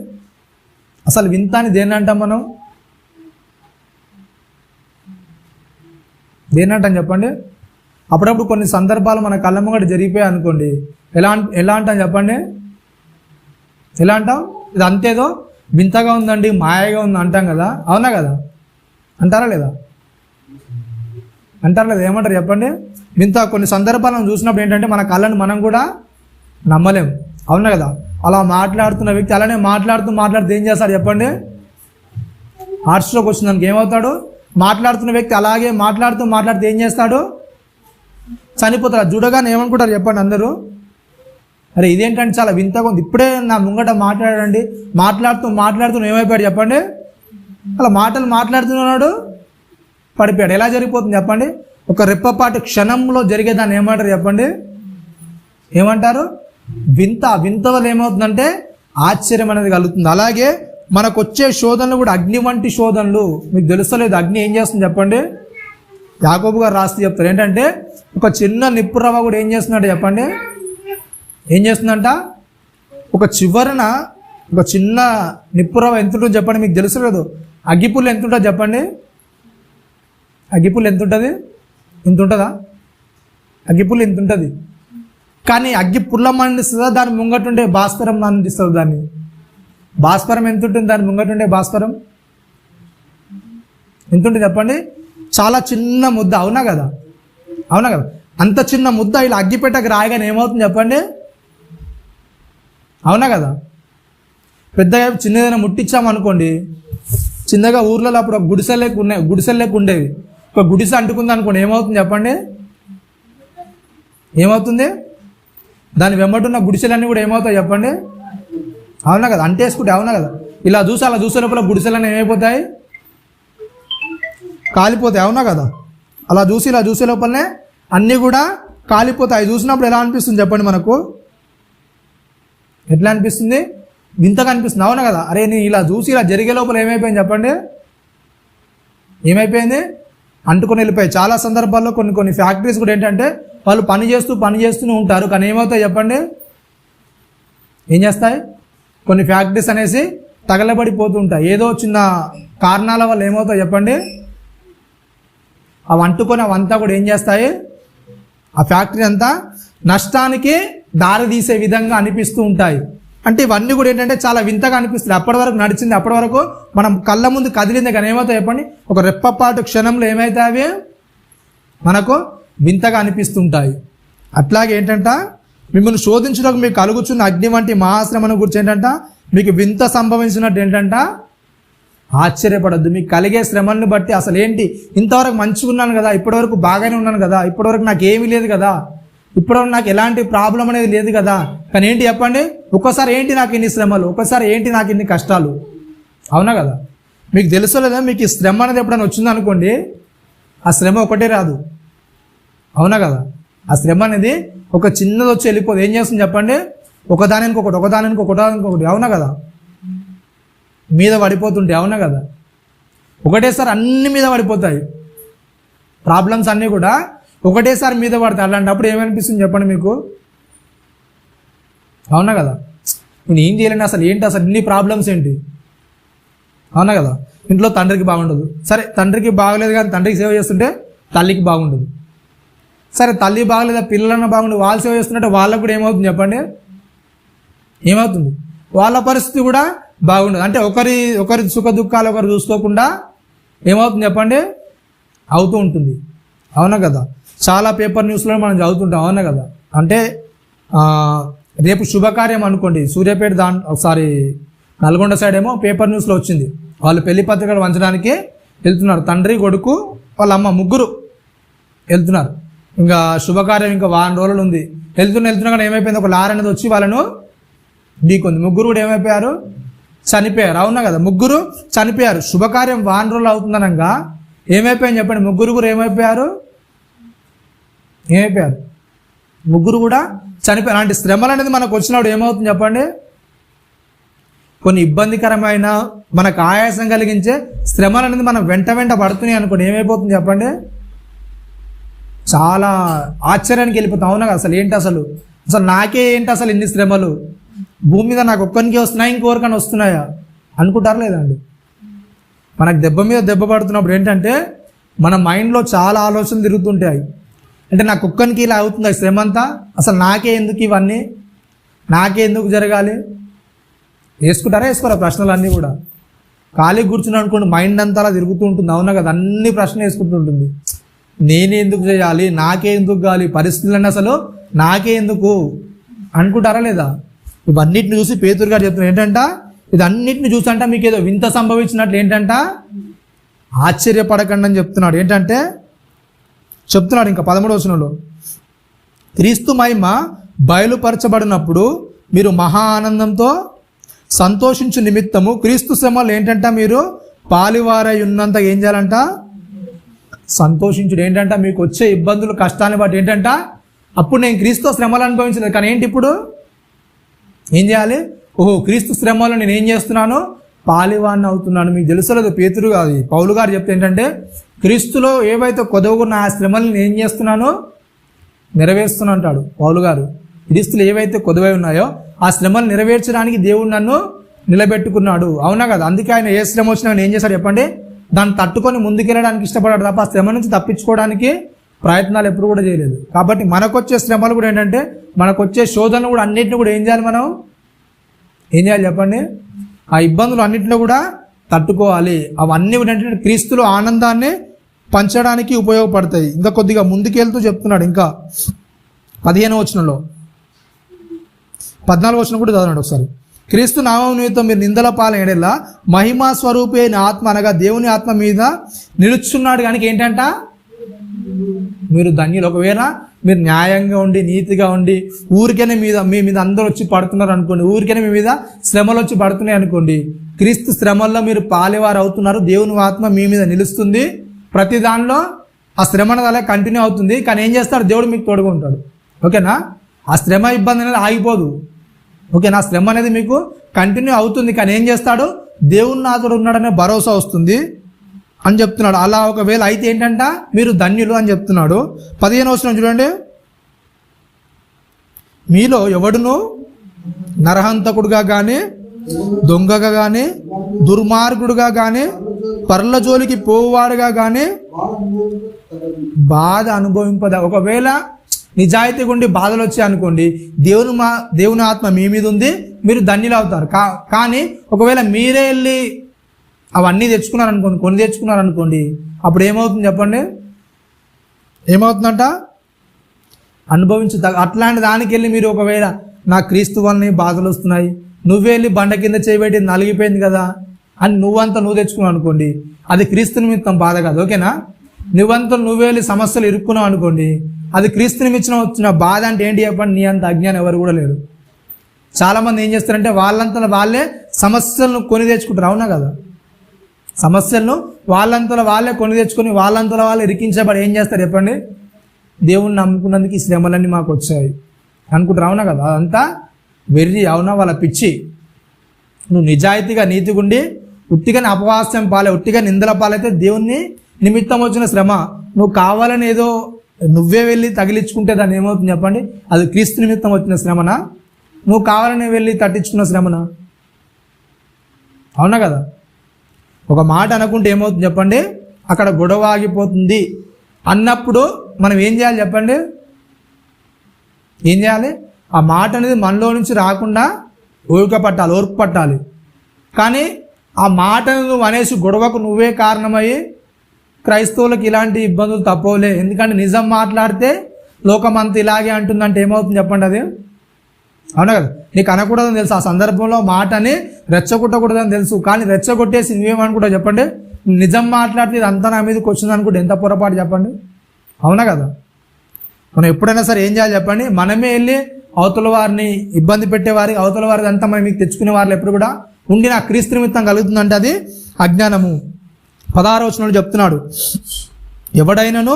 Speaker 1: అసలు వింత అని దేన్ని అంటాం మనం? దేన్ని అంటాం చెప్పండి? అప్పుడప్పుడు కొన్ని సందర్భాలు మన కళ్ళ ముంగట జరిగిపోయాయి అనుకోండి, ఎలా అంటాం చెప్పండి? ఎలా అంటాం? ఇది అంతేదో వింతగా ఉందండి, మాయగా ఉంది అంటాం కదా, అవునా కదా? అంటారా లేదా? అంటారా లేదా? ఏమంటారు చెప్పండి? వింత కొన్ని సందర్భాలను చూసినప్పుడు ఏంటంటే మన కళ్ళను మనం కూడా నమ్మలేం, అవునా కదా? అలా మాట్లాడుతున్న వ్యక్తి అలానే మాట్లాడుతూ ఏం చేస్తాడు చెప్పండి? హార్ట్ స్ట్రోక్ వచ్చిందానికి ఏమవుతాడు? మాట్లాడుతున్న వ్యక్తి అలాగే మాట్లాడుతూ ఏం చేస్తాడు? చనిపోతాడు. చూడగానే ఏమనుకుంటారు చెప్పండి అందరూ? అరే ఇదేంటంటే చాలా వింతగా ఉంది, ఇప్పుడే నా ముంగట మాట్లాడండి, మాట్లాడుతూ ఏమైపోయాడు చెప్పండి? అలా మాట్లాడుతున్నాడు, పడిపోయాడు. ఎలా జరిగిపోతుంది చెప్పండి? ఒక రెప్పపాటు క్షణంలో జరిగేదాన్ని ఏమంటారు చెప్పండి? ఏమంటారు? వింత వల్ల ఏమవుతుందంటే ఆశ్చర్యం అనేది కలుగుతుంది. అలాగే మనకు వచ్చే శోధనలు కూడా అగ్ని వంటి శోధనలు. మీకు తెలుస్తలేదు అగ్ని ఏం చేస్తుంది చెప్పండి? యాకోబు గారు రాస్తూ చెప్తారు ఏంటంటే ఒక చిన్న నిప్పు రవ్వ కూడా ఏం చేస్తుందంటే చెప్పండి? ఏం చేస్తుందంట? ఒక చివరన ఒక చిన్న నిప్పు రవ్వ ఎంత ఉంటుందో చెప్పండి? మీకు తెలుసలేదు అగ్గిపుల్ల ఎంత ఉంటుందో చెప్పండి? అగ్గిపుల్ల ఎంత ఉంటుంది? ఇంత ఉంటుందా? అగ్గిపుల్ల ఇంత ఉంటుంది, కానీ అగ్గి పుల్ల మండిస్తుందా దాని ముంగటుండే భాస్కరం మండిస్తుంది? దాన్ని భాస్కరం ఎంత ఉంటుంది? దాని ముంగటుండే భాస్కరం ఎంత ఉంటుంది చెప్పండి? చాలా చిన్న ముద్ద, అవునా కదా? అవునా కదా? అంత చిన్న ముద్ద ఇలా అగ్గిపెట్టకు రాయగానే ఏమవుతుంది చెప్పండి? అవునా కదా? పెద్దగా చిన్నదైనా ముట్టించామనుకోండి, చిన్నగా ఊర్లలో అప్పుడు ఒక గుడిసెల్లేకు ఉండేవి, ఒక గుడిసె అంటుకుంది అనుకోండి, ఏమవుతుంది చెప్పండి? ఏమవుతుంది? దాని వెంబడున్న గుడిసెలన్నీ కూడా ఏమవుతాయి చెప్పండి? అవునా కదా? అంటేసుకుంటే, అవునా కదా? ఇలా చూసే లోపల గుడిసెలన్నీ ఏమైపోతాయి? కాలిపోతాయి, అవునా కదా? అలా చూసే లోపలనే అన్నీ కూడా కాలిపోతాయి. చూసినప్పుడు ఎలా అనిపిస్తుంది చెప్పండి? మనకు ఎట్లా అనిపిస్తుంది? వింతగా అనిపిస్తుంది, అవునా కదా? అరే నేను ఇలా జరిగే లోపల ఏమైపోయింది చెప్పండి? ఏమైపోయింది? అంటుకొని వెళ్ళిపోయాయి. చాలా సందర్భాల్లో కొన్ని ఫ్యాక్టరీస్ కూడా ఏంటంటే వాళ్ళు పని చేస్తూనే ఉంటారు, కానీ ఏమవుతాయి చెప్పండి? ఏం చేస్తాయి? కొన్ని ఫ్యాక్టరీస్ అనేసి తగలబడిపోతూ ఉంటాయి. ఏదో చిన్న కారణాల వల్ల ఏమవుతాయి చెప్పండి? అవి అంటుకొని అవంతా కూడా ఏం చేస్తాయి? ఆ ఫ్యాక్టరీ అంతా నష్టానికి దారి తీసే విధంగా అనిపిస్తూ ఉంటాయి. అంటే ఇవన్నీ కూడా ఏంటంటే చాలా వింతగా అనిపిస్తుంది. అప్పటి వరకు నడిచింది, అప్పటి వరకు మనం కళ్ళ ముందు కదిలింది, కానీ ఏమవుతాయి చెప్పండి? ఒక రెప్పపాటు క్షణంలో ఏమవుతాయి? మనకు వింతగా అనిపిస్తుంటాయి. అట్లాగే ఏంటంట మిమ్మల్ని శోధించడానికి మీకు కలుగుచున్న అగ్ని వంటి మహాశ్రమను గురించి ఏంటంట మీకు వింత సంభవించినట్టు ఏంటంట ఆశ్చర్యపడద్దు. మీకు కలిగే శ్రమలను బట్టి అసలు ఏంటి, ఇంతవరకు మంచిగా ఉన్నాను కదా, ఇప్పటివరకు బాగానే ఉన్నాను కదా, ఇప్పటివరకు నాకు ఏమీ లేదు కదా, ఇప్పటివరకు నాకు ఎలాంటి ప్రాబ్లం అనేది లేదు కదా, కానీ ఏంటి చెప్పండి? ఒక్కసారి ఏంటి నాకు ఇన్ని శ్రమలు, ఒక్కసారి ఏంటి నాకు ఇన్ని కష్టాలు, అవునా కదా? మీకు తెలుసలేదా? మీకు ఈ శ్రమ అనేది ఎప్పుడైనా వచ్చిందనుకోండి, ఆ శ్రమ ఒకటే రాదు, అవునా కదా? ఆ శ్రమ అనేది ఒక చిన్నది వచ్చి వెళ్ళిపోదు. ఏం చేస్తుంది చెప్పండి? ఒకదానికి ఒకటి, అవునా కదా? మీద పడిపోతుంటే, అవునా కదా? ఒకటేసారి అన్ని మీద పడిపోతాయి, ప్రాబ్లమ్స్ అన్నీ కూడా ఒకటేసారి మీద పడతాయి. అలాంటప్పుడు ఏమనిపిస్తుంది చెప్పండి మీకు? అవునా కదా? నేను ఏం చేయలేను, అసలు ఇన్ని ప్రాబ్లమ్స్ ఏంటి, అవునా కదా? ఇంట్లో తండ్రికి బాగుండదు, సరే తండ్రికి బాగలేదు కానీ తండ్రికి సేవ చేస్తుంటే తల్లికి బాగుండదు, సరే తల్లి బాగలేదా పిల్లలన్నా బాగుండదు, వాళ్ళు సేవ చేస్తుంటే వాళ్ళకు కూడా ఏమవుతుంది చెప్పండి? ఏమవుతుంది? వాళ్ళ పరిస్థితి కూడా బాగుండదు. అంటే ఒకరి సుఖ దుఃఖాలు ఒకరు చూసుకోకుండా ఏమవుతుంది చెప్పండి? అవుతూ ఉంటుంది, అవునా కదా? చాలా పేపర్ న్యూస్లో మనం చదువుతుంటాం, అవునా కదా? అంటే రేపు శుభకార్యం అనుకోండి, సూర్యాపేట ఒకసారి నల్గొండ సైడ్ ఏమో పేపర్ న్యూస్లో వచ్చింది, వాళ్ళు పెళ్లి పత్రికలు వంచడానికి వెళ్తున్నారు, తండ్రి కొడుకు వాళ్ళ అమ్మ ముగ్గురు వెళ్తున్నారు. ఇంకా శుభకార్యం ఇంకా 1 రోజులు ఉంది, వెళ్తున్నా కానీ ఏమైపోయింది? ఒక లారీ అనేది వచ్చి వాళ్ళను ఢీకొంది. ముగ్గురు కూడా ఏమైపోయారు? చనిపోయారు, అవునా కదా? ముగ్గురు చనిపోయారు. శుభకార్యం 1 రోజులు అవుతుందనగా ఏమైపోయింది చెప్పండి? ముగ్గురు కూడా ఏమైపోయారు? ముగ్గురు కూడా చనిపోయారు. అలాంటి శ్రమలు అనేది మనకు వచ్చినప్పుడు ఏమవుతుంది చెప్పండి? కొన్ని ఇబ్బందికరమైన మనకు ఆయాసం కలిగించే శ్రమలు అనేది మనం వెంట పడుతున్నాయి అనుకోండి, ఏమైపోతుంది చెప్పండి? చాలా ఆశ్చర్యానికి వెళ్ళిపోతాం, అవునా? అసలు ఏంటి, అసలు నాకే ఏంటి అసలు ఇన్ని శ్రమలు, భూమి మీద నాకు ఒక్కరికే వస్తున్నాయా, ఇంకొకరికైనా వస్తున్నాయా అనుకుంటారా లేదండి? మనకు దెబ్బ మీద దెబ్బ పడుతున్నప్పుడు ఏంటంటే మన మైండ్లో చాలా ఆలోచనలు తిరుగుతుంటాయి. అంటే నాకు ఒక్కరికి ఇలా అవుతుంది శ్రమ అంతా, అసలు నాకే ఎందుకు ఇవన్నీ, నాకే ఎందుకు జరగాలి? వేసుకోరా ప్రశ్నలు అన్నీ కూడా. ఖాళీ కూర్చుని అనుకోండి మైండ్ అంతా అలా తిరుగుతూ ఉంటుంది. అవునా కదా? అన్ని ప్రశ్నలు వేసుకుంటుంటుంది. నేనే ఎందుకు చేయాలి, నాకే ఎందుకు కావాలి, పరిస్థితులన్నీ అసలు నాకే ఎందుకు అనుకుంటారా లేదా? ఇవన్నిటిని చూసి పేతురు గారు చెప్తున్నారు ఏంటంట, ఇది అన్నిటిని చూసంట మీకు ఏదో వింత సంభవించినట్లు ఏంటంట ఆశ్చర్యపడకండి అని చెప్తున్నాడు. ఏంటంటే చెప్తున్నాడు ఇంకా 13వ వచనంలో, క్రీస్తు మహిమ బయలుపరచబడినప్పుడు మీరు మహా ఆనందంతో సంతోషించు నిమిత్తము క్రీస్తు శ్రమలు ఏంటంట మీరు పాలివారై ఉన్నంత ఏం చేయాలంట, సంతోషించుడు. ఏంటంట మీకు వచ్చే ఇబ్బందులు కష్టాన్ని బట్టి ఏంటంట, అప్పుడు నేను క్రీస్తు శ్రమలు అనుభవించలేదు కానీ ఏంటి ఇప్పుడు ఏం చేయాలి, ఓహో క్రీస్తు శ్రమలో నేను ఏం చేస్తున్నాను, పాలివాన్ని అవుతున్నాను. మీకు తెలుసలేదు పేతురు కాదు పౌలు గారు చెప్తే ఏంటంటే, క్రీస్తులో ఏవైతే కొదవగున్న ఆ శ్రమలను ఏం చేస్తున్నానో నెరవేరుస్తున్నా అంటాడు పౌలు గారు. క్రీస్తులు ఏవైతే కొదవై ఉన్నాయో ఆ శ్రమలు నెరవేర్చడానికి దేవుడు నన్ను నిలబెట్టుకున్నాడు. అవునా కదా? అందుకే ఆయన ఏ శ్రమ వచ్చినా ఏం చేశాడు చెప్పండి, దాన్ని తట్టుకొని ముందుకెళ్ళడానికి ఇష్టపడాడు తప్ప ఆ శ్రమ నుంచి తప్పించుకోవడానికి ప్రయత్నాలు ఎప్పుడు కూడా చేయలేదు. కాబట్టి మనకొచ్చే శ్రమలు కూడా ఏంటంటే, మనకొచ్చే శోధనలు కూడా అన్నింటినీ కూడా ఏం చేయాలి, మనం ఏం చేయాలి చెప్పండి, ఆ ఇబ్బందులు అన్నింటిలో కూడా తట్టుకోవాలి. అవన్నీ కూడా ఏంటంటే క్రీస్తులో ఆనందాన్ని పంచడానికి ఉపయోగపడతాయి. ఇంకా కొద్దిగా ముందుకెళ్తూ చెప్తున్నాడు. ఇంకా 15వ వచనంలో 14వ వచనం కూడా చదవండి ఒకసారి. క్రీస్తు నామం నిమిత్తం మీరు నిందల పాలన మహిమా స్వరూపే ఆత్మ అనగా దేవుని ఆత్మ మీద నిలుచున్నాడు. కనుక ఏంటంట, మీరు ధన్యులు. ఒకవేళ మీరు న్యాయంగా ఉండి నీతిగా ఉండి ఊరికనే మీ మీద అందరూ వచ్చి పడుతున్నారు అనుకోండి, ఊరికనే మీ మీద శ్రమలు వచ్చి పడుతున్నాయి అనుకోండి, క్రీస్తు శ్రమల్లో మీరు పాలేవారు అవుతున్నారు. దేవుని ఆత్మ మీ మీద నిలుస్తుంది. ప్రతి దానిలో ఆ శ్రమ అలా కంటిన్యూ అవుతుంది. కానీ ఏం చేస్తాడు, దేవుడు మీకు తోడుగా ఉంటాడు. ఓకేనా? ఆ శ్రమ ఇబ్బంది అనేది ఆగిపోదు. ఓకేనా? శ్రమ అనేది మీకు కంటిన్యూ అవుతుంది. కానీ ఏం చేస్తాడు, దేవుని నాతోడు ఉన్నాడనే భరోసా వస్తుంది అని చెప్తున్నాడు. అలా ఒకవేళ అయితే ఏంటంట, మీరు ధన్యులు అని చెప్తున్నాడు. 15వ వచనం చూడండి. మీలో ఎవడును నరహంతకుడుగా కానీ దొంగగా కానీ దుర్మార్గుడుగా కానీ పరుల జోలికి పోవాడుగా కానీ బాధ అనుభవింపదా. ఒకవేళ నిజాయితీగా ఉండి బాధలు వచ్చాయి అనుకోండి, దేవుని ఆత్మ మీ మీద ఉంది, మీరు ధన్యులు అవుతారు. కానీ ఒకవేళ మీరే వెళ్ళి అవన్నీ తెచ్చుకున్నారనుకోండి, కొని తెచ్చుకున్నారనుకోండి, అప్పుడు ఏమవుతుంది చెప్పండి, ఏమవుతుందంట, అట్లాంటి దానికి వెళ్ళి మీరు ఒకవేళ నా క్రీస్తు వల్ల బాధలు వస్తున్నాయి, నువ్వే వెళ్ళి బండ కింద చేయబెట్టి నలిగిపోయింది కదా అని నువ్వు తెచ్చుకున్నావు అనుకోండి, అది క్రీస్తు నిమిత్తం బాధ కాదు. ఓకేనా? నువ్వే వెళ్ళి సమస్యలు ఇరుక్కున్నావు అనుకోండి, అది క్రీస్తు నిమిత్తం వచ్చిన బాధ. అంటే ఏంటి చెప్పండి, నీ అంత అజ్ఞానం ఎవరు కూడా లేరు. చాలామంది ఏం చేస్తారంటే వాళ్ళంతా వాళ్ళే సమస్యలను కొని తెచ్చుకుంటారు. అవునా కదా? సమస్యలను వాళ్ళంతలో వాళ్ళే కొని తెచ్చుకొని వాళ్ళంతలో వాళ్ళే ఇరికించబడి ఏం చేస్తారు చెప్పండి, దేవుణ్ణి నమ్ముకున్నందుకు ఈ శ్రమలన్నీ మాకు వచ్చాయి అనుకుంటారు. అవునా కదా? అదంతా వెర్రి. అవునా? వాళ్ళ పిచ్చి. నువ్వు నిజాయితీగా నీతిగుండి ఉట్టిగానే అపవాస్యం పాలే, ఉట్టిగా నిందల పాలైతే దేవుణ్ణి నిమిత్తం వచ్చిన శ్రమ. నువ్వు కావాలని ఏదో నువ్వే వెళ్ళి తగిలించుకుంటే దాన్ని ఏమవుతుంది చెప్పండి, అది క్రీస్తు నిమిత్తం వచ్చిన శ్రమనా, నువ్వు కావాలని వెళ్ళి తట్టించుకున్న శ్రమనా? అవునా కదా? ఒక మాట అనుకుంటే ఏమవుతుంది చెప్పండి, అక్కడ గొడవ ఆగిపోతుంది అన్నప్పుడు మనం ఏం చేయాలి చెప్పండి, ఏం చేయాలి, ఆ మాట అనేది మనలో నుంచి రాకుండా ఓర్పు పట్టాలి. కానీ ఆ మాటను నువ్వు అనేసి గొడవకు నువ్వే కారణమయ్యి క్రైస్తవులకు ఇలాంటి ఇబ్బందులు తప్పవులే. ఎందుకంటే నిజం మాట్లాడితే లోకమంతా ఇలాగే అంటుందంటే ఏమవుతుంది చెప్పండి, అది అవునా కదా? నీకు అనకూడదని తెలుసు, ఆ సందర్భంలో మాటని రెచ్చగొట్టకూడదని తెలుసు, కానీ రెచ్చగొట్టేసి నువ్వేమనుకుంటా చెప్పండి, నిజం మాట్లాడితే ఇది అంతా నా మీదకి వచ్చింది అనుకుంటే ఎంత పొరపాటు చెప్పండి. అవునా కదా? మనం ఎప్పుడైనా సరే ఏం చేయాలి చెప్పండి, మనమే వెళ్ళి అవతల వారిని ఇబ్బంది పెట్టేవారి, అవతల వారి అంతా మనం మీకు తెచ్చుకునే వారు ఎప్పుడు కూడా ఉండి నా క్రీస్తు నిమిత్తం కలుగుతుందంటే అది అజ్ఞానము. 16వ వచనంలో చెప్తున్నాడు, ఎవడైనాను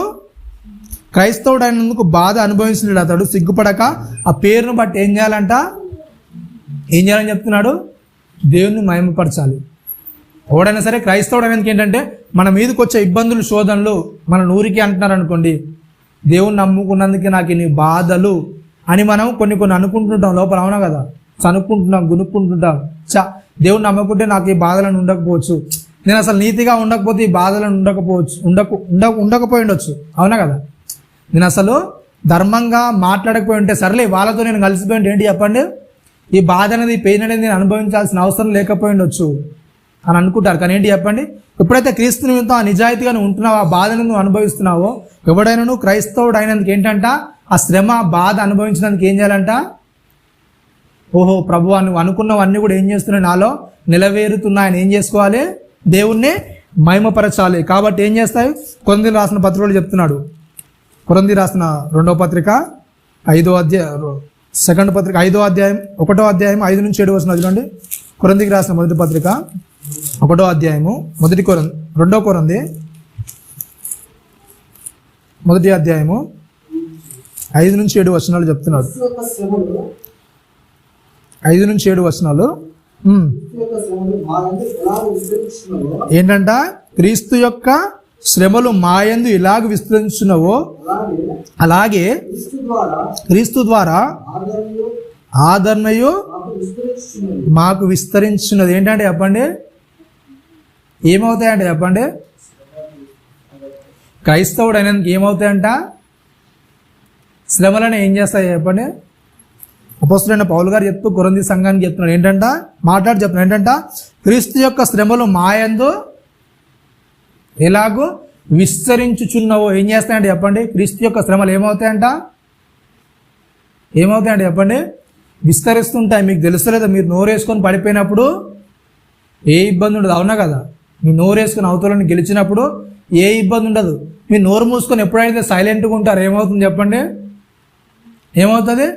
Speaker 1: క్రైస్తవుడైనందుకు బాధ అనుభవించినాడు అతడు సిగ్గుపడక ఆ పేరును బట్టి ఏం చేయాలని చెప్తున్నాడు, దేవుణ్ణి మహిమపరచాలి. ఎవడైనా సరే క్రైస్తవుడు అనేది ఏంటంటే మన మీదకి వచ్చే ఇబ్బందులు శోధనలు మన ఊరికి అంటున్నారు అనుకోండి, దేవుణ్ణి నమ్ముకున్నందుకే నాకు ఇన్ని బాధలు అని మనం కొన్ని అనుకుంటుంటాం లోపల. అవునా కదా? గునుక్కుంటుంటాం. దేవుని నమ్మకుంటే నాకు ఈ బాధలను ఉండకపోవచ్చు, నేను అసలు నీతిగా ఉండకపోతే ఈ బాధలను ఉండకపోయి ఉండొచ్చు. అవునా కదా? నేను అసలు ధర్మంగా మాట్లాడకపోయి ఉంటే సరేలే, వాళ్ళతో నేను కలిసిపోయి ఉంటే ఏంటి చెప్పండి, ఈ బాధ అనేది, పెయిన్ అనేది నేను అనుభవించాల్సిన అవసరం లేకపోయి ఉండొచ్చు అని అనుకుంటారు. కానీ ఏంటి చెప్పండి, ఎప్పుడైతే క్రీస్తు నిమిత్తం ఆ నిజాయితీగా నువ్వు ఉంటున్నావో, ఆ బాధను నువ్వు అనుభవిస్తున్నావో, ఎవడైనా నువ్వు క్రైస్తవుడు అయినందుకు ఏంటంట, ఆ శ్రమ బాధ అనుభవించినందుకు ఏం చేయాలంట, ఓహో ప్రభువా నువ్వు అనుకున్నవన్నీ కూడా ఏం చేస్తున్నాయి, నాలో నిలవేరుతున్నాయని ఏం చేసుకోవాలి, దేవుణ్ణి మహిమపరచాలి. కాబట్టి ఏం చేస్తాయి, కొరింథీయులకు రాసిన పత్రికలో చెప్తున్నాడు. కొరింథీయులకు రాసిన 2వ పత్రిక 5వ అధ్యాయం, 2వ పత్రిక 5వ అధ్యాయం 1వ అధ్యాయం 5 నుంచి 7 వచనం చదవండి. కొరింథీయులకు రాసిన మొదటి పత్రిక 1వ అధ్యాయము, 2వ కొరింథీ 1వ అధ్యాయము 5 నుంచి 7 వచనాలు చెప్తున్నాడు. 5 నుంచి 7 వచనాలు ఏంటంట, క్రీస్తు యొక్క శ్రమలు మాయందు ఇలాగ విస్తరించున్నవో అలాగే క్రీస్తు ద్వారా ఆదరణయు మాకు విస్తరించున్నది. ఏంటంటే చెప్పండి, ఏమవుతాయంటే చెప్పండి, క్రైస్తవుడు అయినందుకు ఏమవుతాయంట, శ్రమలను ఏం చేస్తాయి చెప్పండి. అపోస్తలుడైన పౌలు గారు చెప్తూ కొరింథీ సంఘానికి చెప్తున్నాడు ఏంటంట, చెప్తున్నాడు ఏంటంట, క్రీస్తు యొక్క శ్రమలు మాయందు ఎలాగో విస్తరించుచున్నవో ఏం చేస్తాయంటే చెప్పండి, క్రీస్తు యొక్క శ్రమలు ఏమవుతాయంటే చెప్పండి, విస్తరిస్తుంటాయి. మీకు తెలుస్తలేదా, మీరు నోరేసుకొని పడిపోయినప్పుడు ఏ ఇబ్బంది ఉండదు. అవునా కదా? మీ నోరేసుకొని అవతలని గెలిచినప్పుడు ఏ ఇబ్బంది ఉండదు. మీరు నోరు మూసుకొని ఎప్పుడైతే సైలెంట్గా ఉంటారు ఏమవుతుంది చెప్పండి, ఏమవుతుంది,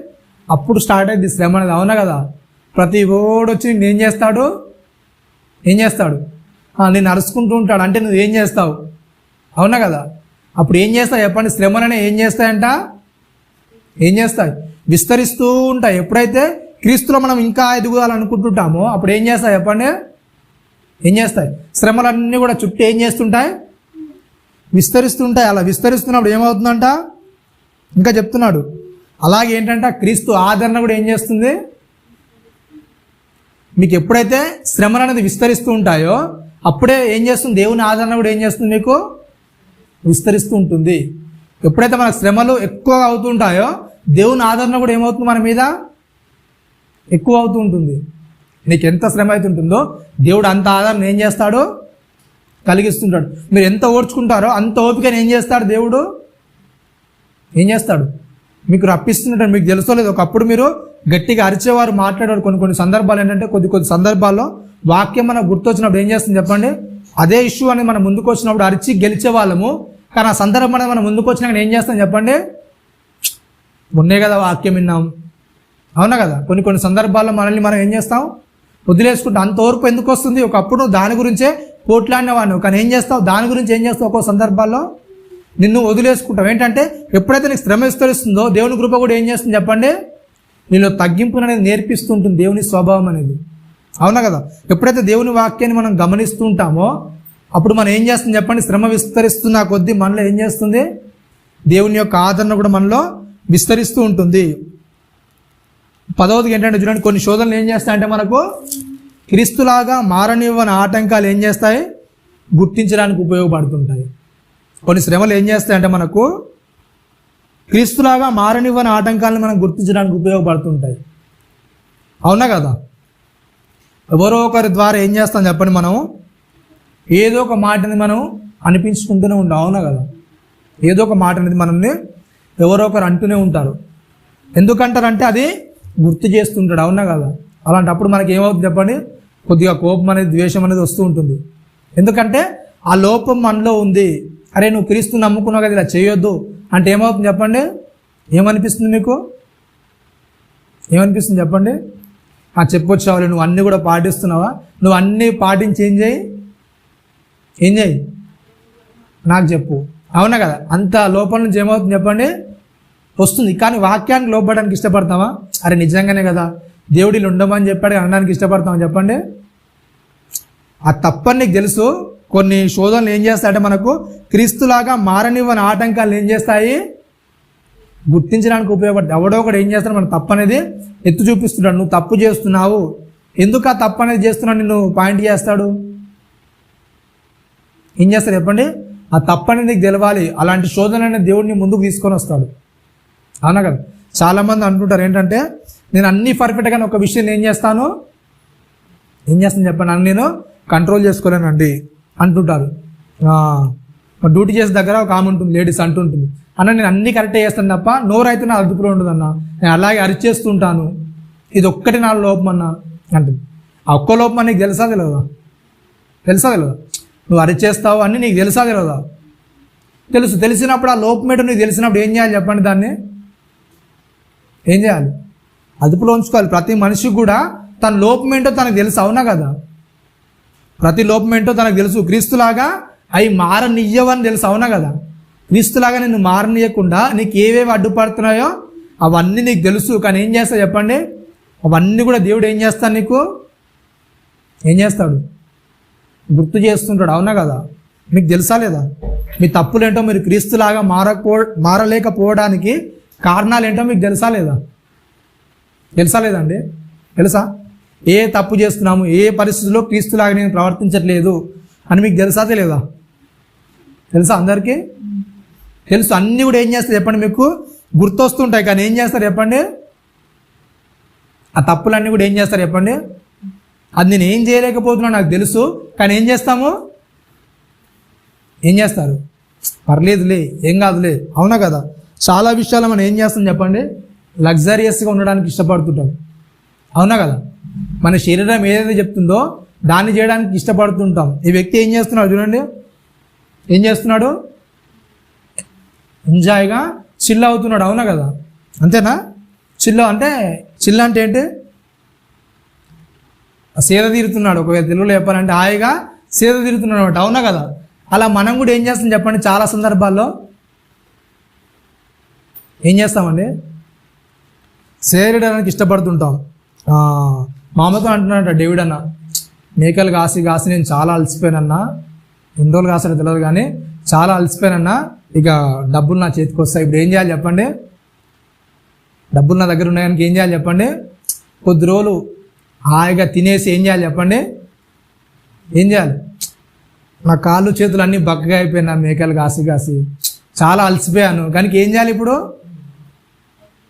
Speaker 1: అప్పుడు స్టార్ట్ అయ్యింది శ్రమ అనేది. అవునా కదా? ప్రతి ఓడు వచ్చి నేను ఏం చేస్తాడు, నేను అరుచుకుంటూ ఉంటాడు, అంటే నువ్వు ఏం చేస్తావు. అవునా కదా? అప్పుడు ఏం చేస్తావు చెప్పండి, శ్రమలనే ఏం చేస్తాయి, విస్తరిస్తూ ఉంటాయి. ఎప్పుడైతే క్రీస్తులో మనం ఇంకా ఎదుగుదాలనుకుంటుంటామో అప్పుడు ఏం చేస్తాయి చెప్పండి, శ్రమలన్నీ కూడా చుట్టూ ఏం చేస్తుంటాయి, విస్తరిస్తుంటాయి. అలా విస్తరిస్తున్నప్పుడు ఏమవుతుందంట, ఇంకా చెప్తున్నాడు, అలాగే ఏంటంటే క్రీస్తు ఆదరణ కూడా ఏం చేస్తుంది, మీకు ఎప్పుడైతే శ్రమలు అనేది విస్తరిస్తూ ఉంటాయో అప్పుడే ఏం చేస్తుంది, దేవుని ఆదరణ కూడా ఏం చేస్తుంది, మీకు విస్తరిస్తూ ఉంటుంది. ఎప్పుడైతే మన శ్రమలు ఎక్కువగా అవుతుంటాయో దేవుని ఆదరణ కూడా ఏమవుతుంది, మన మీద ఎక్కువ అవుతూ ఉంటుంది. నీకు ఎంత శ్రమ అవుతుంటుందో దేవుడు అంత ఆదరణ ఏం చేస్తాడు, కలిగిస్తుంటాడు. మీరు ఎంత ఓర్చుకుంటారో అంత ఓపికని ఏం చేస్తాడు, దేవుడు ఏం చేస్తాడు, మీకు రప్పిస్తుంటాడు. మీకు తెలుసోలేదు, ఒకప్పుడు మీరు గట్టిగా అరిచేవారు, మాట్లాడేవారు. కొన్ని సందర్భాలు ఏంటంటే కొద్ది సందర్భాల్లో వాక్యం మనకు గుర్తొచ్చినప్పుడు ఏం చేస్తుంది చెప్పండి, అదే ఇష్యూ అనేది మనం ముందుకు వచ్చినప్పుడు అరిచి గెలిచే వాళ్ళము. కానీ ఆ సందర్భం అనేది మనం ముందుకు వచ్చినాక ఏం చేస్తాం చెప్పండి, మొన్నే కదా వాక్యం విన్నాం. అవునా కదా? కొన్ని సందర్భాల్లో మనల్ని మనం ఏం చేస్తాం, వదిలేసుకుంటాం. అంత ఓర్పు ఎందుకు వస్తుంది, ఒకప్పుడు దాని గురించే పోట్లాడినవాడిని, కానీ ఏం చేస్తావు, దాని గురించి ఏం చేస్తావు, ఒక్కో సందర్భాల్లో నిన్ను వదిలేసుకుంటావు. ఏంటంటే ఎప్పుడైతే నీకు శ్రమ విస్తరిస్తుందో దేవుని కృప కూడా ఏం చేస్తుంది చెప్పండి, నీలో తగ్గింపు అనేది నేర్పిస్తూ ఉంటుంది, దేవుని స్వభావం అనేది. అవునా కదా? ఎప్పుడైతే దేవుని వాక్యాన్ని మనం గమనిస్తూ ఉంటామో అప్పుడు మనం ఏం చేస్తుంది చెప్పండి, శ్రమ విస్తరిస్తున్న కొద్దీ మనలో ఏం చేస్తుంది, దేవుని యొక్క ఆదరణ కూడా మనలో విస్తరిస్తూ ఉంటుంది. 10వది ఏంటంటే చూడండి, కొన్ని శోధనలు ఏం చేస్తాయంటే మనకు క్రీస్తులాగా మారనివ్వని ఆటంకాలు ఏం చేస్తాయి, గుర్తించడానికి ఉపయోగపడుతుంటాయి. కొన్ని శ్రమలు ఏం చేస్తాయంటే మనకు క్రీస్తులాగా మారనివ్వని ఆటంకాలను మనం గుర్తించడానికి ఉపయోగపడుతుంటాయి. అవునా కదా? ఎవరో ఒకరి ద్వారా ఏం చేస్తాం చెప్పండి, మనం ఏదో ఒక మాటని మనం అనిపించుకుంటూనే ఉంటాం. అవునా కదా? ఏదో ఒక మాట అనేది మనల్ని ఎవరో ఒకరు అంటూనే ఉంటారు. ఎందుకంటారంటే అది గుర్తు చేస్తుంటాడు. అవునా కదా? అలాంటప్పుడు మనకి ఏమవుతుంది చెప్పండి, కొద్దిగా కోపం అనేది, ద్వేషం అనేది వస్తూ ఉంటుంది. ఎందుకంటే ఆ లోపం మనలో ఉంది. అరే నువ్వు క్రీస్తు నమ్ముకున్నావు కదా, ఇలా చేయొద్దు అంటే ఏమవుతుంది చెప్పండి, ఏమనిపిస్తుంది మీకు, ఏమనిపిస్తుంది చెప్పండి, చెప్పొచ్చావాలి, నువ్వు అన్నీ కూడా పాటిస్తున్నావా, నువ్వు అన్నీ పాటించి ఏం చేయి నాకు చెప్పు. అవునా కదా? అంత లోపల నుంచి ఏమవుతుంది చెప్పండి, వస్తుంది. కానీ వాక్యానికి లోపడడానికి ఇష్టపడతావా, అరే నిజంగానే కదా దేవుడిలో ఉండమని చెప్పాడు అనడానికి ఇష్టపడతామని చెప్పండి. ఆ తప్పని నీకు తెలుసు. కొన్ని శోధనలు ఏం చేస్తాయంటే మనకు క్రీస్తులాగా మారనివ్వని ఆటంకాలు ఏం చేస్తాయి, గుర్తించడానికి ఉపయోగపడుతుంది. ఎవడో ఒకడు ఏం చేస్తాడు, మన తప్పు అనేది ఎత్తు చూపిస్తున్నాడు. నువ్వు తప్పు చేస్తున్నావు, ఎందుకు ఆ తప్పు అనేది చేస్తున్నావు నిన్ను పాయింట్ చేస్తాడు. ఏం చేస్తాడు చెప్పండి, ఆ తప్పు అనేది నీకు తెలవాలి. అలాంటి శోధన అనేది దేవుడిని ముందుకు తీసుకొని వస్తాడు. అవునా కదా. చాలామంది అంటుంటారు ఏంటంటే, నేను అన్నీ పర్ఫెక్ట్గానే ఒక విషయం ఏం చేస్తాను చెప్పండి, నన్ను నేను కంట్రోల్ చేసుకోలేనండి అంటుంటారు. డ్యూటీ చేసే దగ్గర ఒక ఆమె ఉంటుంది, లేడీస్ అంటుంటుంది, అన్న నేను అన్నీ కరెక్టే చేస్తాను తప్ప నోరైతే నా అదుపులో ఉండదు అన్న, నేను అలాగే అరిచేస్తుంటాను, ఇది ఒక్కటి నా లోపం అన్న అంటుంది. ఆ ఒక్క లోపం నీకు తెలుసా తెలియదా? నువ్వు అరిచేస్తావు అని నీకు తెలుసా తెలియదా? తెలిసినప్పుడు ఆ లోపం ఏంటో నీకు తెలిసినప్పుడు ఏం చేయాలి చెప్పండి, దాన్ని ఏం చేయాలి? అదుపులో ఉంచుకోవాలి. ప్రతి మనిషికి కూడా తన లోపం ఏంటో తనకు తెలుసు. అవునా కదా. ప్రతి లోపం ఏంటో తనకు తెలుసు. క్రీస్తులాగా అవి మారనియ్యవని తెలుసు. అవునా కదా. క్రీస్తులాగా నిన్ను మారనీయకుండా నీకు ఏవేవి అడ్డుపడుతున్నాయో అవన్నీ నీకు తెలుసు. కానీ ఏం చేస్తావు చెప్పండి, అవన్నీ కూడా దేవుడు ఏం చేస్తాడు, నీకు ఏం చేస్తాడు, గుర్తు చేస్తుంటాడు. అవునా కదా. మీకు తెలుసా లేదా మీ తప్పులేంటో? మీరు క్రీస్తులాగా మారలేకపోవడానికి కారణాలు ఏంటో మీకు తెలుసా లేదండి? తెలుసా? ఏ తప్పు చేస్తున్నాము, ఏ పరిస్థితుల్లో క్రీస్తులాగా నేను ప్రవర్తించట్లేదు అని మీకు తెలుసా తెలియదా? తెలుసా? అందరికీ తెలుసు. అన్నీ కూడా ఏం చేస్తారు చెప్పండి, మీకు గుర్తొస్తుంటాయి. కానీ ఏం చేస్తారు చెప్పండి, ఆ తప్పులన్నీ కూడా ఏం చేస్తారు చెప్పండి, అది నేను ఏం చేయలేకపోతున్నా నాకు తెలుసు, కానీ ఏం చేస్తారు, పర్లేదులే, ఏం కాదులే. అవునా కదా. చాలా విషయాలు మనం ఏం చేస్తాం చెప్పండి, లగ్జరియస్గా ఉండడానికి ఇష్టపడుతుంటాం. అవునా కదా. మన శరీరం ఏదైతే చెప్తుందో దాన్ని చేయడానికి ఇష్టపడుతుంటాం. ఈ వ్యక్తి ఏం చేస్తున్నాడు చూడండి, ఏం చేస్తున్నాడు, ఎంజాయ్గా చిల్ అవుతున్నాడు. అవునా కదా. అంతేనా? చిల్ అంటే ఏంటి, సేద తీరుతున్నాడు. ఒకవేళ తెలుగులో చెప్పాలంటే హాయిగా సేద తీరుతున్నాడు అనమాట. అవునా కదా. అలా మనం కూడా ఏం చేస్తాం చెప్పండి, చాలా సందర్భాల్లో ఏం చేస్తామండి, సేదడానికి ఇష్టపడుతుంటాం. మామతో అంటున్నాడు డేవిడ్ అన్న, మేకలు కాసి నేను చాలా అలసిపోయానన్నా, ఎన్ని రోజులు కాసాడో తెలియదు కానీ చాలా అలసిపోయానన్నా, ఇక డబ్బులు నా చేతికి వస్తాయి, ఇప్పుడు ఏం చేయాలి చెప్పండి, డబ్బులు నా దగ్గర ఉన్నాయని ఏం చేయాలి చెప్పండి, కొద్ది రోజులు హాయిగా తినేసి ఏం చేయాలి చెప్పండి, ఏం చేయాలి, నా కాళ్ళు చేతులు అన్నీ బక్కగా అయిపోయినా, మేకలు కాసి చాలా అలసిపోయాను, కానీ ఏం చేయాలి ఇప్పుడు,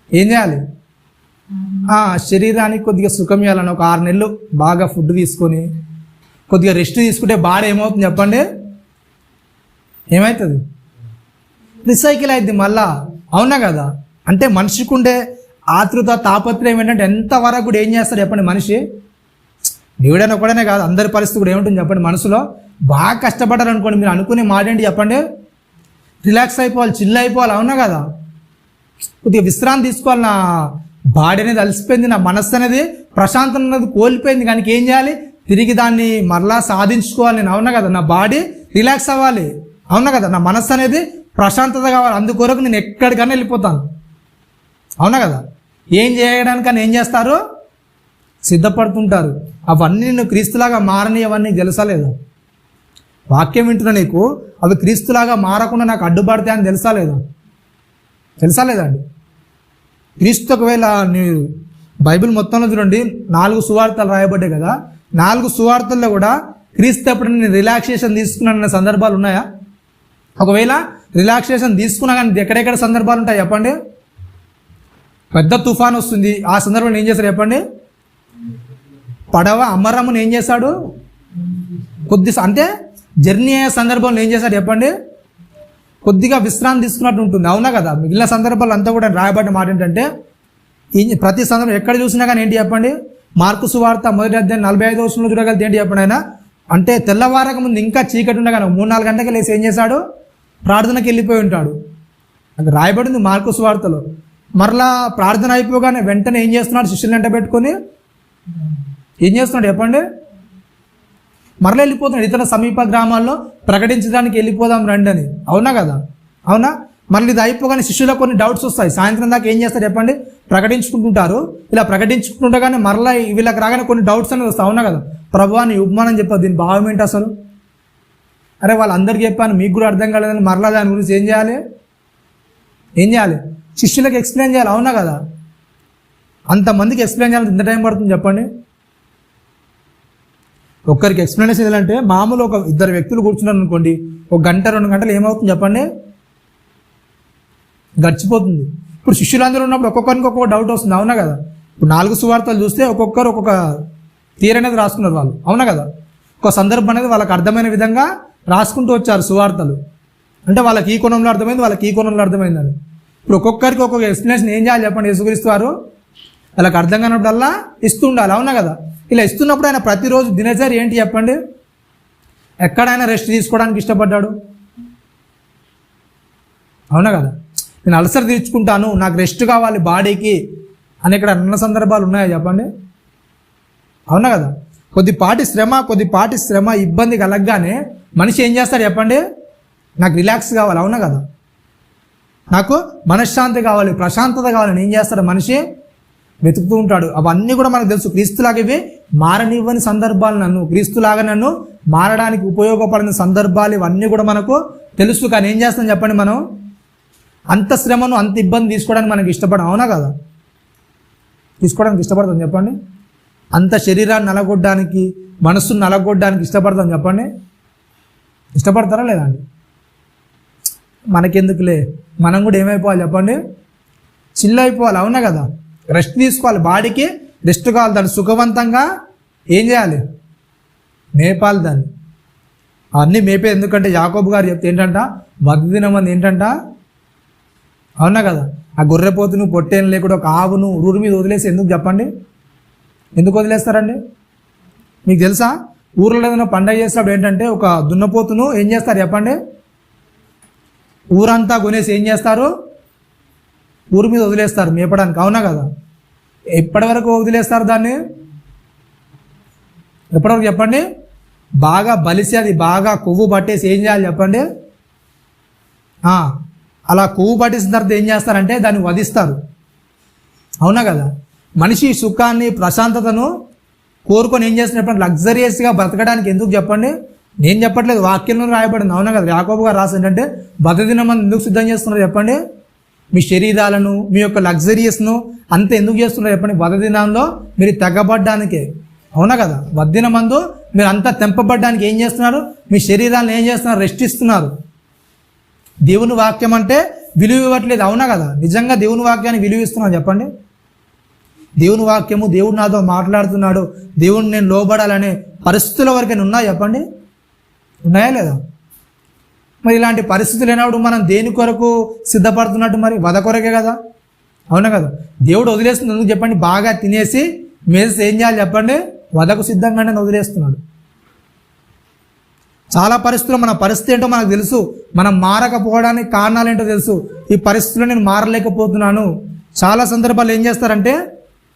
Speaker 1: ఏం చేయాలి, శరీరానికి కొద్దిగా సుఖం ఇవ్వాలని ఒక 6 నెలలు బాగా ఫుడ్ తీసుకొని కొద్దిగా రెస్ట్ తీసుకుంటే బాడీ ఏమవుతుంది చెప్పండి, ఏమవుతుంది, రీసైకిల్ అవుతుంది మళ్ళా. అవునా కదా. అంటే మనిషికి ఉండే ఆతృత తాపత్రయం ఏంటంటే ఎంతవరకు కూడా ఏం చేస్తారు చెప్పండి మనిషి, దేవుడైనా ఒకడనే కాదు, అందరి పరిస్థితి కూడా ఏముంటుంది చెప్పండి, మనసులో బాగా కష్టపడ్డారు అనుకోండి, మీరు అనుకునే మాట ఏంటి చెప్పండి, రిలాక్స్ అయిపోవాలి, చిల్ అయిపోవాలి. అవునా కదా. కొద్దిగా విశ్రాంతి తీసుకోవాలి, నా బాడీ అనేది అలసిపోయింది, నా మనస్సు అనేది ప్రశాంతం అనేది కోల్పోయింది, కానీ ఏం చేయాలి, తిరిగి దాన్ని మరలా సాధించుకోవాలి నేను. అవునా కదా. నా బాడీ రిలాక్స్ అవ్వాలి. అవునా కదా. నా మనస్సు అనేది ప్రశాంతత కావాలి, అందుకొరకు నేను ఎక్కడికైనా వెళ్ళిపోతాను. అవునా కదా. ఏం చేయడానికని ఏం చేస్తారు, సిద్ధపడుతుంటారు. అవన్నీ నేను క్రీస్తులాగా మారని అవన్నీ తెలుసా లేదా, వాక్యం వింటున్నా నీకు, అవి క్రీస్తులాగా మారకుండా నాకు అడ్డుపడతాయని తెలుసా లేదా అండి. క్రీస్తు ఒకవేళ మీరు బైబిల్ మొత్తంలో చూడండి 4 సువార్తలు రాయబడ్డాయి కదా, 4 సువార్తల్లో కూడా క్రీస్తు ఎప్పుడు నేను రిలాక్సేషన్ తీసుకున్నానన్న సందర్భాలు ఉన్నాయా? ఒకవేళ రిలాక్సేషన్ తీసుకున్నా కానీ ఎక్కడెక్కడ సందర్భాలు ఉంటాయి చెప్పండి, పెద్ద తుఫాన్ వస్తుంది, ఆ సందర్భంలో ఏం చేశారు చెప్పండి, పడవ అమరమ్మని ఏం చేశాడు, అంటే జర్నీ అయ్యే సందర్భంలో ఏం చేశాడు చెప్పండి, కొద్దిగా విశ్రాంతి తీసుకున్నట్టు ఉంటుంది. అవునా కదా. మిగిలిన సందర్భాలు అంతా కూడా రాయబడిన మాట ఏంటంటే, ప్రతి సందర్భం ఎక్కడ చూసినా కానీ ఏంటి చెప్పండి, మార్కు సువార్త 1వ అధ్యాయం 45వ వచనంలో చూడగలిగితే ఏంటి చెప్పండి, ఆయన అంటే తెల్లవారక ముందు ఇంకా చీకటి ఉండగా 3-4 గంటలకి లేసి ఏం చేశాడు, ప్రార్థనకి వెళ్ళిపోయి ఉంటాడు. అది రాయబడింది మార్కు సువార్తలో. మరలా ప్రార్థన అయిపోగానే వెంటనే ఏం చేస్తున్నాడు, శిష్యులు వెంట పెట్టుకొని ఏం చేస్తున్నాడు చెప్పండి, మరలా వెళ్ళిపోతున్నాడు. ఇతర సమీప గ్రామాల్లో ప్రకటించడానికి వెళ్ళిపోదాం రండి అని. అవునా కదా. అవునా. మళ్ళీ ఇది అయిపోగానే శిష్యులకు కొన్ని డౌట్స్ వస్తాయి. సాయంత్రం దాకా ఏం చేస్తారు చెప్పండి, ప్రకటించుకుంటుంటారు. ఇలా ప్రకటించుకుంటుండగానే మరలా వీళ్ళకి రాగానే కొన్ని డౌట్స్ అనేది వస్తాయి. అవునా కదా. ప్రభువా నీ ఉపమానం చెప్పారు, దీని భావం ఏంటి అసలు, అరే వాళ్ళందరికీ చెప్పాను మీకు కూడా అర్థం కాలేదని మరలా దాని గురించి ఏం చేయాలి, శిష్యులకు ఎక్స్ప్లెయిన్ చేయాలి, అవునా కదా? అంతమందికి ఎక్స్ప్లెయిన్ చేయాలంటే ఎంత టైం పడుతుంది చెప్పండి? ఒక్కరికి ఎక్స్ప్లెయినేషన్ చేయాలంటే మామూలు ఒక ఇద్దరు వ్యక్తులు కూర్చున్నారు అనుకోండి, 1 గంట 2 గంటలు ఏమవుతుంది చెప్పండి? గడిచిపోతుంది. ఇప్పుడు శిష్యులందరూ ఉన్నప్పుడు ఒక్కొక్కరికి ఒక్కొక్క డౌట్ వస్తుంది, అవునా కదా? ఇప్పుడు 4 సువార్తలు చూస్తే ఒక్కొక్కరు ఒక్కొక్క తీరు అనేది రాసుకున్నారు వాళ్ళు, అవునా కదా? ఒక సందర్భం అనేది వాళ్ళకి అర్థమైన విధంగా రాసుకుంటూ వచ్చారు సువార్తలు. అంటే వాళ్ళకి ఈ కోణంలో అర్థమైంది, వాళ్ళకి ఈ కోణంలో అర్థమైందని. ఇప్పుడు ఒక్కొక్కరికి ఒక్కొక్క ఎక్స్ప్లెనేషన్ ఏం చేయాలి చెప్పండి? యేసుక్రీస్తు వారు వాళ్ళకి అర్థం కానప్పుడల్లా ఇస్తూ ఉండాలి, అవునా కదా? ఇలా ఇస్తున్నప్పుడు ఆయన ప్రతిరోజు దినచర్య ఏంటి చెప్పండి? ఎక్కడైనా రెస్ట్ తీసుకోవడానికి ఇష్టపడ్డాడు, అవునా కదా? నేను అల్సర్ తీర్చుకుంటాను, నాకు రెస్ట్ కావాలి బాడీకి అని ఇక్కడ అన్న సందర్భాలు ఉన్నాయా చెప్పండి? అవునా కదా? కొద్దిపాటి శ్రమ ఇబ్బంది కలగగానే మనిషి ఏం చేస్తాడు చెప్పండి? నాకు రిలాక్స్ కావాలి, అవునా కదా? నాకు మనశ్శాంతి కావాలి, ప్రశాంతత కావాలని ఏం చేస్తాడు మనిషి? వెతుకుతూ ఉంటాడు. అవన్నీ కూడా మనకు తెలుసు. క్రీస్తులాగా ఇవి మారనివ్వని సందర్భాలు, క్రీస్తులాగా నన్ను మారడానికి ఉపయోగపడిన సందర్భాలు ఇవన్నీ కూడా మనకు తెలుసు. కానీ ఏం చేస్తాం చెప్పండి? మనం అంత శ్రమను, అంత ఇబ్బంది తీసుకోవడానికి మనకి ఇష్టపడం, అవునా కదా? తీసుకోవడానికి ఇష్టపడతాం చెప్పండి? అంత శరీరాన్ని నలగొట్టడానికి, మనస్సును నలగొట్టడానికి ఇష్టపడతాం చెప్పండి? ఇష్టపడతారా లేదా అండి? మనకెందుకులే, మనం కూడా ఏమైపోవాలి చెప్పండి? చిల్ అయిపోవాలి, అవునా కదా? రెస్ట్ తీసుకోవాలి, బాడీకి రెస్ట్ కావాలి. దాన్ని సుఖవంతంగా ఏం చేయాలి? మేపాలి దాన్ని. అన్నీ మేపేది. ఎందుకంటే యాకోబు గారు చెప్తే ఏంటంట, వద్దినమంది ఏంటంట, అవునా కదా? ఆ గొర్రెపోతును పొట్టేను లేకుండా ఒక ఆవును ఊరి మీద వదిలేసి ఎందుకు చెప్పండి? ఎందుకు వదిలేస్తారండి? మీకు తెలుసా? ఊర్లో ఏదైనా పండగ చేసినప్పుడు ఏంటంటే ఒక దున్నపోతును ఏం చేస్తారు చెప్పండి? ఊరంతా కొనేసి ఏం చేస్తారు? ఊరి మీద వదిలేస్తారు మేపడానికి, అవునా కదా? ఎప్పటి వరకు వదిలేస్తారు దాన్ని? ఎప్పటివరకు చెప్పండి? బాగా బలిసి అది బాగా కొవ్వు పట్టేసి ఏం చేయాలి చెప్పండి? అలా కొవ్వు పట్టేసిన తర్వాత ఏం చేస్తారంటే దాన్ని వధిస్తారు, అవునా కదా? మనిషి సుఖాన్ని, ప్రశాంతతను కోరుకొని ఏం చేస్తున్నప్పుడు లగ్జరియస్గా బ్రతకడానికి ఎందుకు చెప్పండి? నేను చెప్పట్లేదు, వాక్యంలో రాయబడింది, అవునా కదా? యాకోబు గారు రాసి ఏంటంటే బతదినమంది ఎందుకు సిద్ధం చేస్తున్నారు చెప్పండి? మీ శరీరాలను, మీ యొక్క లగ్జరియస్ను అంత ఎందుకు చేస్తున్నారు చెప్పండి? బతదినంలో మీరు తెగబడ్డానికే, అవునా కదా? వద్దినమందు మీరు అంతా తెంపబడ్డానికి ఏం చేస్తున్నారు? మీ శరీరాలను ఏం చేస్తున్నారు? రెస్ట్ ఇస్తున్నారు. దేవుని వాక్యం అంటే విలువ ఇవ్వట్లేదు, అవునా కదా? నిజంగా దేవుని వాక్యాన్ని విలువ ఇస్తున్నాను చెప్పండి? దేవుని వాక్యము, దేవుడు నాతో మాట్లాడుతున్నాడు, దేవుడిని నేను లోబడాలనే పరిస్థితుల వరకైనా ఉన్నాయా చెప్పండి? ఉన్నాయా లేదా? మరి ఇలాంటి పరిస్థితులు లేనప్పుడు మనం దేని కొరకు సిద్ధపడుతున్నట్టు? మరి వధ కొరకే కదా, అవునా కదా? దేవుడు వదిలేస్తుంది ఎందుకు చెప్పండి? బాగా తినేసి మేసి ఏం చేయాలి చెప్పండి? వధకు సిద్ధంగానే వదిలేస్తున్నాడు. చాలా పరిస్థితుల్లో మన పరిస్థితి ఏంటో మనకు తెలుసు, మనం మారకపోవడానికి కారణాలు ఏంటో తెలుసు. ఈ పరిస్థితుల్లో నేను మారలేకపోతున్నాను. చాలా సందర్భాలు ఏం చేస్తారంటే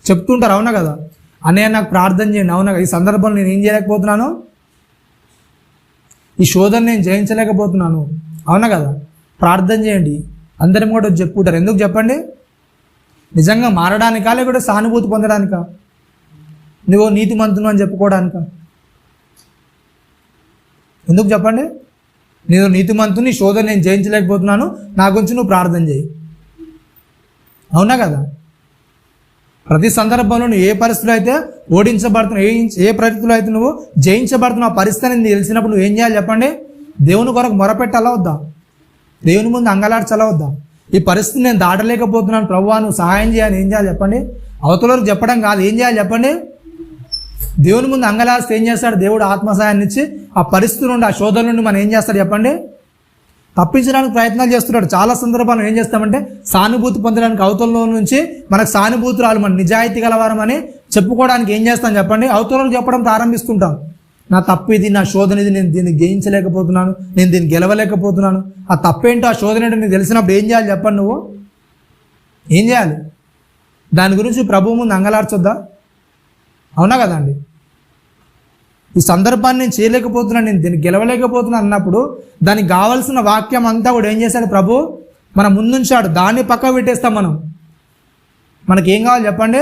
Speaker 1: చెప్తుంటారు, అవునా కదా? అనే నాకు ప్రార్థన చేయండి, అవునా? ఈ సందర్భంలో నేను ఏం చేయలేకపోతున్నాను, ఈ శోధన నేను జయించలేకపోతున్నాను, అవునా కదా? ప్రార్థన చేయండి. అందరం కూడా చెప్పుకుంటారు. ఎందుకు చెప్పండి? నిజంగా మారడానికా లేకపోతే సానుభూతి పొందడానికా? నువ్వు నీతిమంతును అని చెప్పుకోవడానికా? ఎందుకు చెప్పండి? నేను నీతిమంతుని, శోధన నేను జయించలేకపోతున్నాను, నా గురించి నువ్వు ప్రార్థన చేయి, అవునా కదా? ప్రతి సందర్భంలో నువ్వు ఏ పరిస్థితిలో అయితే ఓడించబడుతున్నావు, ఏ పరిస్థితిలో అయితే నువ్వు జయించబడుతున్నావు, ఆ పరిస్థితిని తెలిసినప్పుడు నువ్వు ఏం చేయాలి చెప్పండి? దేవుని కొరకు మొరపెట్టాలా వద్దా? దేవుని ముందు అంగలార్చాలా వద్దా? ఈ పరిస్థితిని నేను దాటలేకపోతున్నాను ప్రభువా, నువ్వు సహాయం చేయాలని ఏం చేయాలి చెప్పండి? అవతలకు చెప్పడం కాదు, ఏం చేయాలి చెప్పండి? దేవుని ముందు అంగలార్స్తే ఏం చేస్తాడు? దేవుడు ఆత్మసహాయాన్ని ఇచ్చి ఆ పరిస్థితి నుండి, ఆ శోధన నుండి మనం ఏం చేస్తాడు చెప్పండి? తప్పించడానికి ప్రయత్నాలు చేస్తున్నాడు. చాలా సందర్భాలు ఏం చేస్తామంటే సానుభూతి పొందడానికి అవతలలో నుంచి మనకు సానుభూతురాలు, మన నిజాయితీ గలవారం అని చెప్పుకోవడానికి ఏం చేస్తాం చెప్పండి? అవతలకు చెప్పడం ప్రారంభిస్తుంటాం. నా తప్పు ఇది, నా శోధన ఇది, నేను దీన్ని జయించలేకపోతున్నాను, నేను దీన్ని గెలవలేకపోతున్నాను. ఆ తప్పేంటో, ఆ శోధన ఏంటో నీకు తెలిసినప్పుడు ఏం చేయాలి చెప్పండి? నువ్వు ఏం చేయాలి? దాని గురించి ప్రభువు ముందు అంగలార్చొద్దా? అవునా కదండి? ఈ సందర్భాన్ని నేను చేయలేకపోతున్నాను, నేను దీన్ని గెలవలేకపోతున్నాను అన్నప్పుడు దానికి కావాల్సిన వాక్యం అంతా కూడా ఏం చేశాడు ప్రభు? మన ముందుంచాడు. దాన్ని పక్క పెట్టేస్తాం మనం. మనకేం కావాలి చెప్పండి?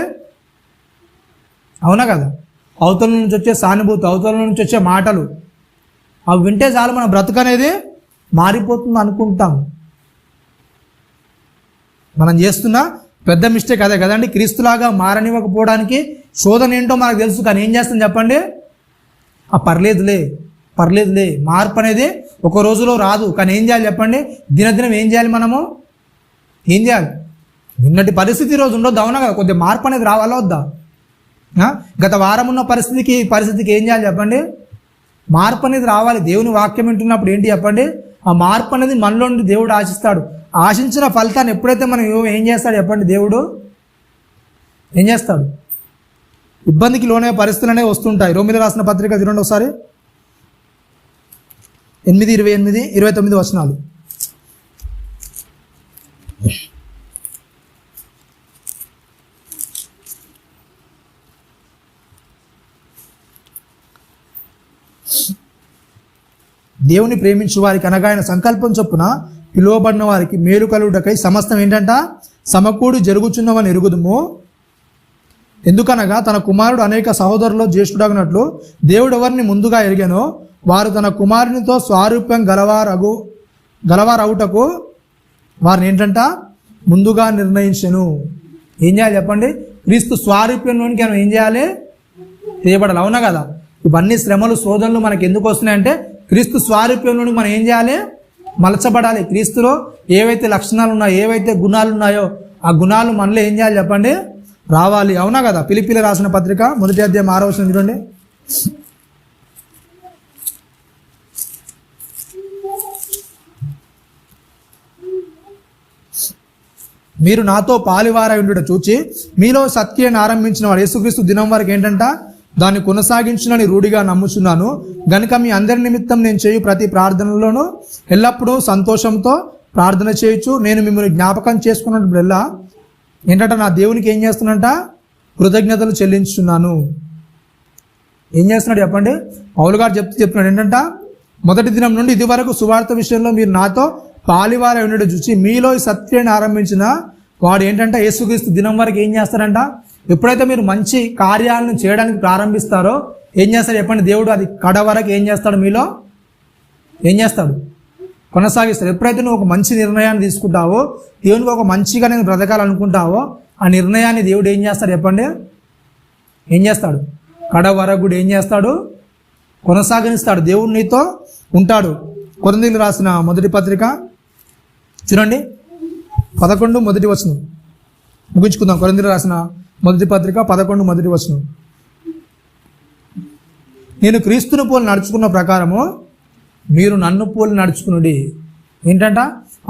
Speaker 1: అవునా కదా? అవతల నుంచి వచ్చే సానుభూతి, అవతల నుంచి వచ్చే మాటలు అవి వింటే చాలు మన బ్రతుకు అనేది మారిపోతుంది అనుకుంటాం. మనం చేస్తున్న పెద్ద మిస్టేక్ అదే కదండి. క్రీస్తులాగా మారనివ్వకపోవడానికి శోధన ఏంటో మనకు తెలుసు, కానీ ఏం చేస్తాం చెప్పండి? పర్లేదులే మార్పు అనేది ఒక రోజులో రాదు, కానీ ఏం చేయాలి చెప్పండి? దినదినం ఏం చేయాలి? మనము ఏం చేయాలి? నిన్నటి పరిస్థితి రోజు ఉండొద్దు, అవునా కదా? కొద్దిగా మార్పు అనేది రావాలా వద్దా? గత వారం ఉన్న పరిస్థితికి ఏం చేయాలి చెప్పండి? మార్పు అనేది రావాలి. దేవుని వాక్యం వింటున్నప్పుడు ఏంటి చెప్పండి? ఆ మార్పు అనేది మనలో నుండి దేవుడు ఆశిస్తాడు. ఆశించిన ఫలితాన్ని ఎప్పుడైతే మనం ఏం చేస్తాడు చెప్పండి? దేవుడు ఏం చేస్తాడు? ఇబ్బందికి లోనే పరిస్థితులు అనేవి వస్తుంటాయి. రోమిలకు రాసిన పత్రిక చూడండి ఒకసారి, 8:28, 29 వచనాలు. దేవుని ప్రేమించు వారికి అనగా ఆయన సంకల్పం చొప్పున పిలువబడిన వారికి మేలు కలుగుటకై సమస్తం ఏంటంట? సమకూడి జరుగుచున్నవని ఎరుగుదుము. ఎందుకనగా తన కుమారుడు అనేక సహోదరుల్లో జ్యేష్ఠుడగినట్లు దేవుడు ఎవరిని ముందుగా ఎరిగానో వారు తన కుమారునితో స్వారూప్యం గలవారవుటకు వారిని ఏంటంట? ముందుగా నిర్ణయించెను. ఏం చేయాలి చెప్పండి? క్రీస్తు స్వారూప్యంలోనికి మనం ఏం చేయాలి? చేయబడాలి, అవునా కదా? ఇవన్నీ శ్రమలు శోధనలు మనకి ఎందుకు వస్తున్నాయంటే క్రీస్తు స్వారూప్యంలోనికి మనం ఏం చేయాలి? మలచబడాలి. క్రీస్తులో ఏవైతే లక్షణాలు ఉన్నాయో, ఏవైతే గుణాలు ఉన్నాయో ఆ గుణాలు మనలో ఏం చేయాలి చెప్పండి? రావాలి, అవునా కదా? ఫిలిప్పీయులకు రాసిన పత్రిక 1వ అధ్యాయం 6వ వచనం చూడండి. మీరు నాతో పాలివారై ఉండుట చూచి మీలో సత్యాన్ని ఆరంభించిన వాడు యేసుక్రీస్తు దినం వరకు ఏంటంట? దాన్ని కొనసాగించునని రూఢిగా నమ్ముచున్నాను గనుక మీ అందరి నిమిత్తం నేను చేయు ప్రతి ప్రార్థనలోనూ ఎల్లప్పుడూ సంతోషంతో ప్రార్థన చేయొచ్చు. నేను మిమ్మల్ని జ్ఞాపకం చేసుకున్నప్పుడల్లా ఏంటంటే నా దేవునికి ఏం చేస్తున్నట? కృతజ్ఞతలు చెల్లించున్నాను. ఏం చేస్తున్నాడు చెప్పండి? పౌలు గారు చెప్తున్నాడు ఏంటంట? మొదటి దినం నుండి ఇది వరకు సువార్త విషయంలో మీరు నాతో పాలివారై ఉండడం చూసి మీలో ఈ సత్యాన్ని ఆరంభించిన వాడు ఏంటంటే యేసుక్రీస్తు దినం వరకు ఏం చేస్తాడంట? ఎప్పుడైతే మీరు మంచి కార్యాలను చేయడానికి ప్రారంభిస్తారో ఏం చేస్తాడు చెప్పండి? దేవుడు అది కడ వరకు ఏం చేస్తాడు? మీలో ఏం చేస్తాడు? కొనసాగిస్తాడు. ఎప్పుడైతే నువ్వు ఒక మంచి నిర్ణయాన్ని తీసుకుంటావో, దేవునికి ఒక మంచిగా నేను బ్రతకాలనుకుంటావో ఆ నిర్ణయాన్ని దేవుడు ఏం చేస్తాడు చెప్పండి? ఏం చేస్తాడు? కడ వరకు కూడా ఏం చేస్తాడు? కొనసాగిస్తాడు. దేవుడు నీతో ఉంటాడు. కొరింథీయులకు రాసిన మొదటి పత్రిక చూడండి 11 మొదటి వచనం ముగించుకుందాం. కొరింథీయులకు రాసిన మొదటి పత్రిక 11 మొదటి వచనం. నేను క్రీస్తుని పోలి నడుచుకున్న ప్రకారము మీరు నన్ను పోలి నడుచుకునుడి. ఏంటంట?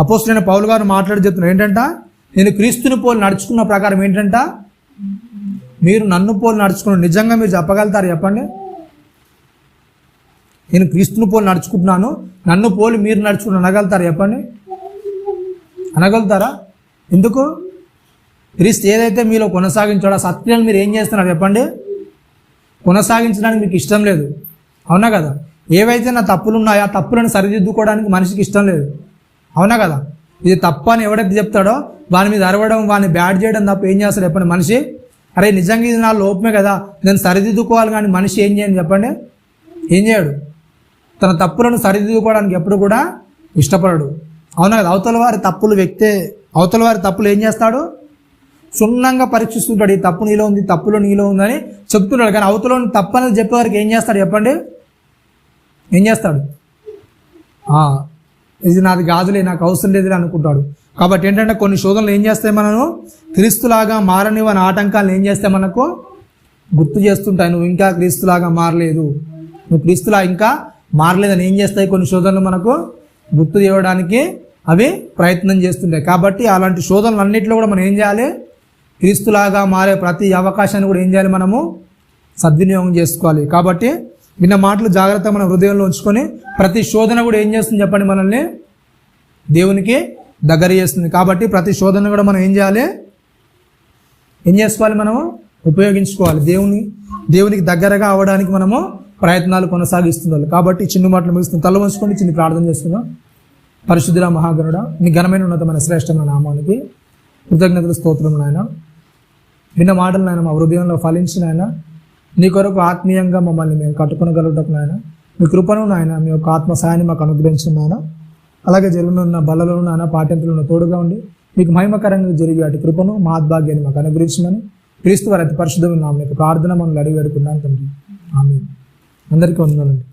Speaker 1: అపోస్తలుడైన పౌలు గారు మాట్లాడి చెప్తున్నారు ఏంటంట? నేను క్రీస్తుని పోలి నడుచుకున్న ప్రకారం ఏంటంట? మీరు నన్ను పోలి నడుచుకున్నాడు. నిజంగా మీరు చెప్పగలుగుతారు చెప్పండి? నేను క్రీస్తుని పోలి నడుచుకుంటున్నాను, నన్ను పోలి మీరు నడుచుకుని అనగలుగుతారు చెప్పండి? అనగలుగుతారా? ఎందుకు? క్రీస్తు ఏదైతే మీలో కొనసాగించాడో ఆ సత్యాన్ని మీరు ఏం చేస్తున్నారు చెప్పండి? కొనసాగించడానికి మీకు ఇష్టం లేదు, అవునా కదా? ఏవైతే నా తప్పులు ఉన్నాయో ఆ తప్పులను సరిదిద్దుకోవడానికి మనిషికి ఇష్టం లేదు, అవునా కదా? ఇది తప్పు అని ఎవడైతే చెప్తాడో వాని మీద అరవడం, వాడిని బ్యాడ్ చేయడం తప్ప ఏం చేస్తాడు చెప్పండి మనిషి? అరే నిజంగా ఇది నా లోపమే కదా, నేను సరిదిద్దుకోవాలి. కానీ మనిషి ఏం చేయండి చెప్పండి? ఏం చేయడు. తన తప్పులను సరిదిద్దుకోవడానికి ఎప్పుడు కూడా ఇష్టపడడు, అవునా కదా? అవతల వారి తప్పులు ఏం చేస్తాడు? క్షుణ్ణంగా పరీక్షిస్తుంటాడు. ఈ తప్పు నీలో ఉంది, తప్పులో నీలో ఉందని చెప్తున్నాడు. కానీ అవతల తప్పు అనేది చెప్పేవారికి ఏం చేస్తాడు చెప్పండి? ఏం చేస్తాడు? ఇది నాది కాదులే, నాకు అవసరం లేదులే అనుకుంటాడు. కాబట్టి ఏంటంటే కొన్ని శోధనలు ఏం చేస్తాయి? మనను క్రీస్తులాగా మారనివని ఆటంకాలను ఏం చేస్తాయి? మనకు గుర్తు చేస్తుంటాయి. నువ్వు ఇంకా క్రీస్తులాగా మారలేదు, నువ్వు క్రీస్తులా ఇంకా మారలేదని ఏం చేస్తాయి? కొన్ని శోధనలు మనకు గుర్తు చేయడానికి అవి ప్రయత్నం చేస్తుంటాయి. కాబట్టి అలాంటి శోధనలు అన్నింటిలో కూడా మనం ఏం చేయాలి? క్రీస్తులాగా మారే ప్రతి అవకాశాన్ని కూడా ఏం చేయాలి? మనము సద్వినియోగం చేసుకోవాలి. కాబట్టి విన్న మాటలు జాగ్రత్తగా మన హృదయంలో ఉంచుకొని ప్రతి శోధన కూడా ఏం చేస్తుంది చెప్పండి? మనల్ని దేవునికి దగ్గర చేస్తుంది. కాబట్టి ప్రతి శోధన కూడా మనం ఏం చేయాలి? ఏం చేసుకోవాలి? మనము ఉపయోగించుకోవాలి. దేవునికి దగ్గరగా అవ్వడానికి మనము ప్రయత్నాలు కొనసాగిస్తున్నారు. కాబట్టి చిన్న మాటలు ముగిస్తుంది. తల వంచుకొని చిన్న ప్రార్థన చేస్తున్నాం. పరిశుద్ధుడ మహాగణుడ, నీ ఘనమైన ఉన్నతమైన శ్రేష్టమైన నామానికి కృతజ్ఞతలు స్తోత్రం నాయన. విన్న మాటలు నాయన మా హృదయంలో ఫలించిన ఆయన నీ కొరకు ఆత్మీయంగా మమ్మల్ని మేము కట్టుకొనగలుగుటకు నాయన మీ కృపను నాయన మీ యొక్క ఆత్మ సాయాన్ని మాకు అనుగ్రహించిన నాయన. అలాగే జరుగునున్న బలలో నాయన పాఠ్యంతులను తోడుగా ఉండి మీకు మహిమకరంగా జరిగే అటు కృపను మహాద్భాగ్యాన్ని మాకు అనుగ్రహించమని క్రీస్తు వారి అతి పరిశుద్ధమైన నామమున ప్రార్థన మనం అడిగి వేడుకున్నాను తండ్రి. ఆమేన్. అందరికీ వందనాలండి.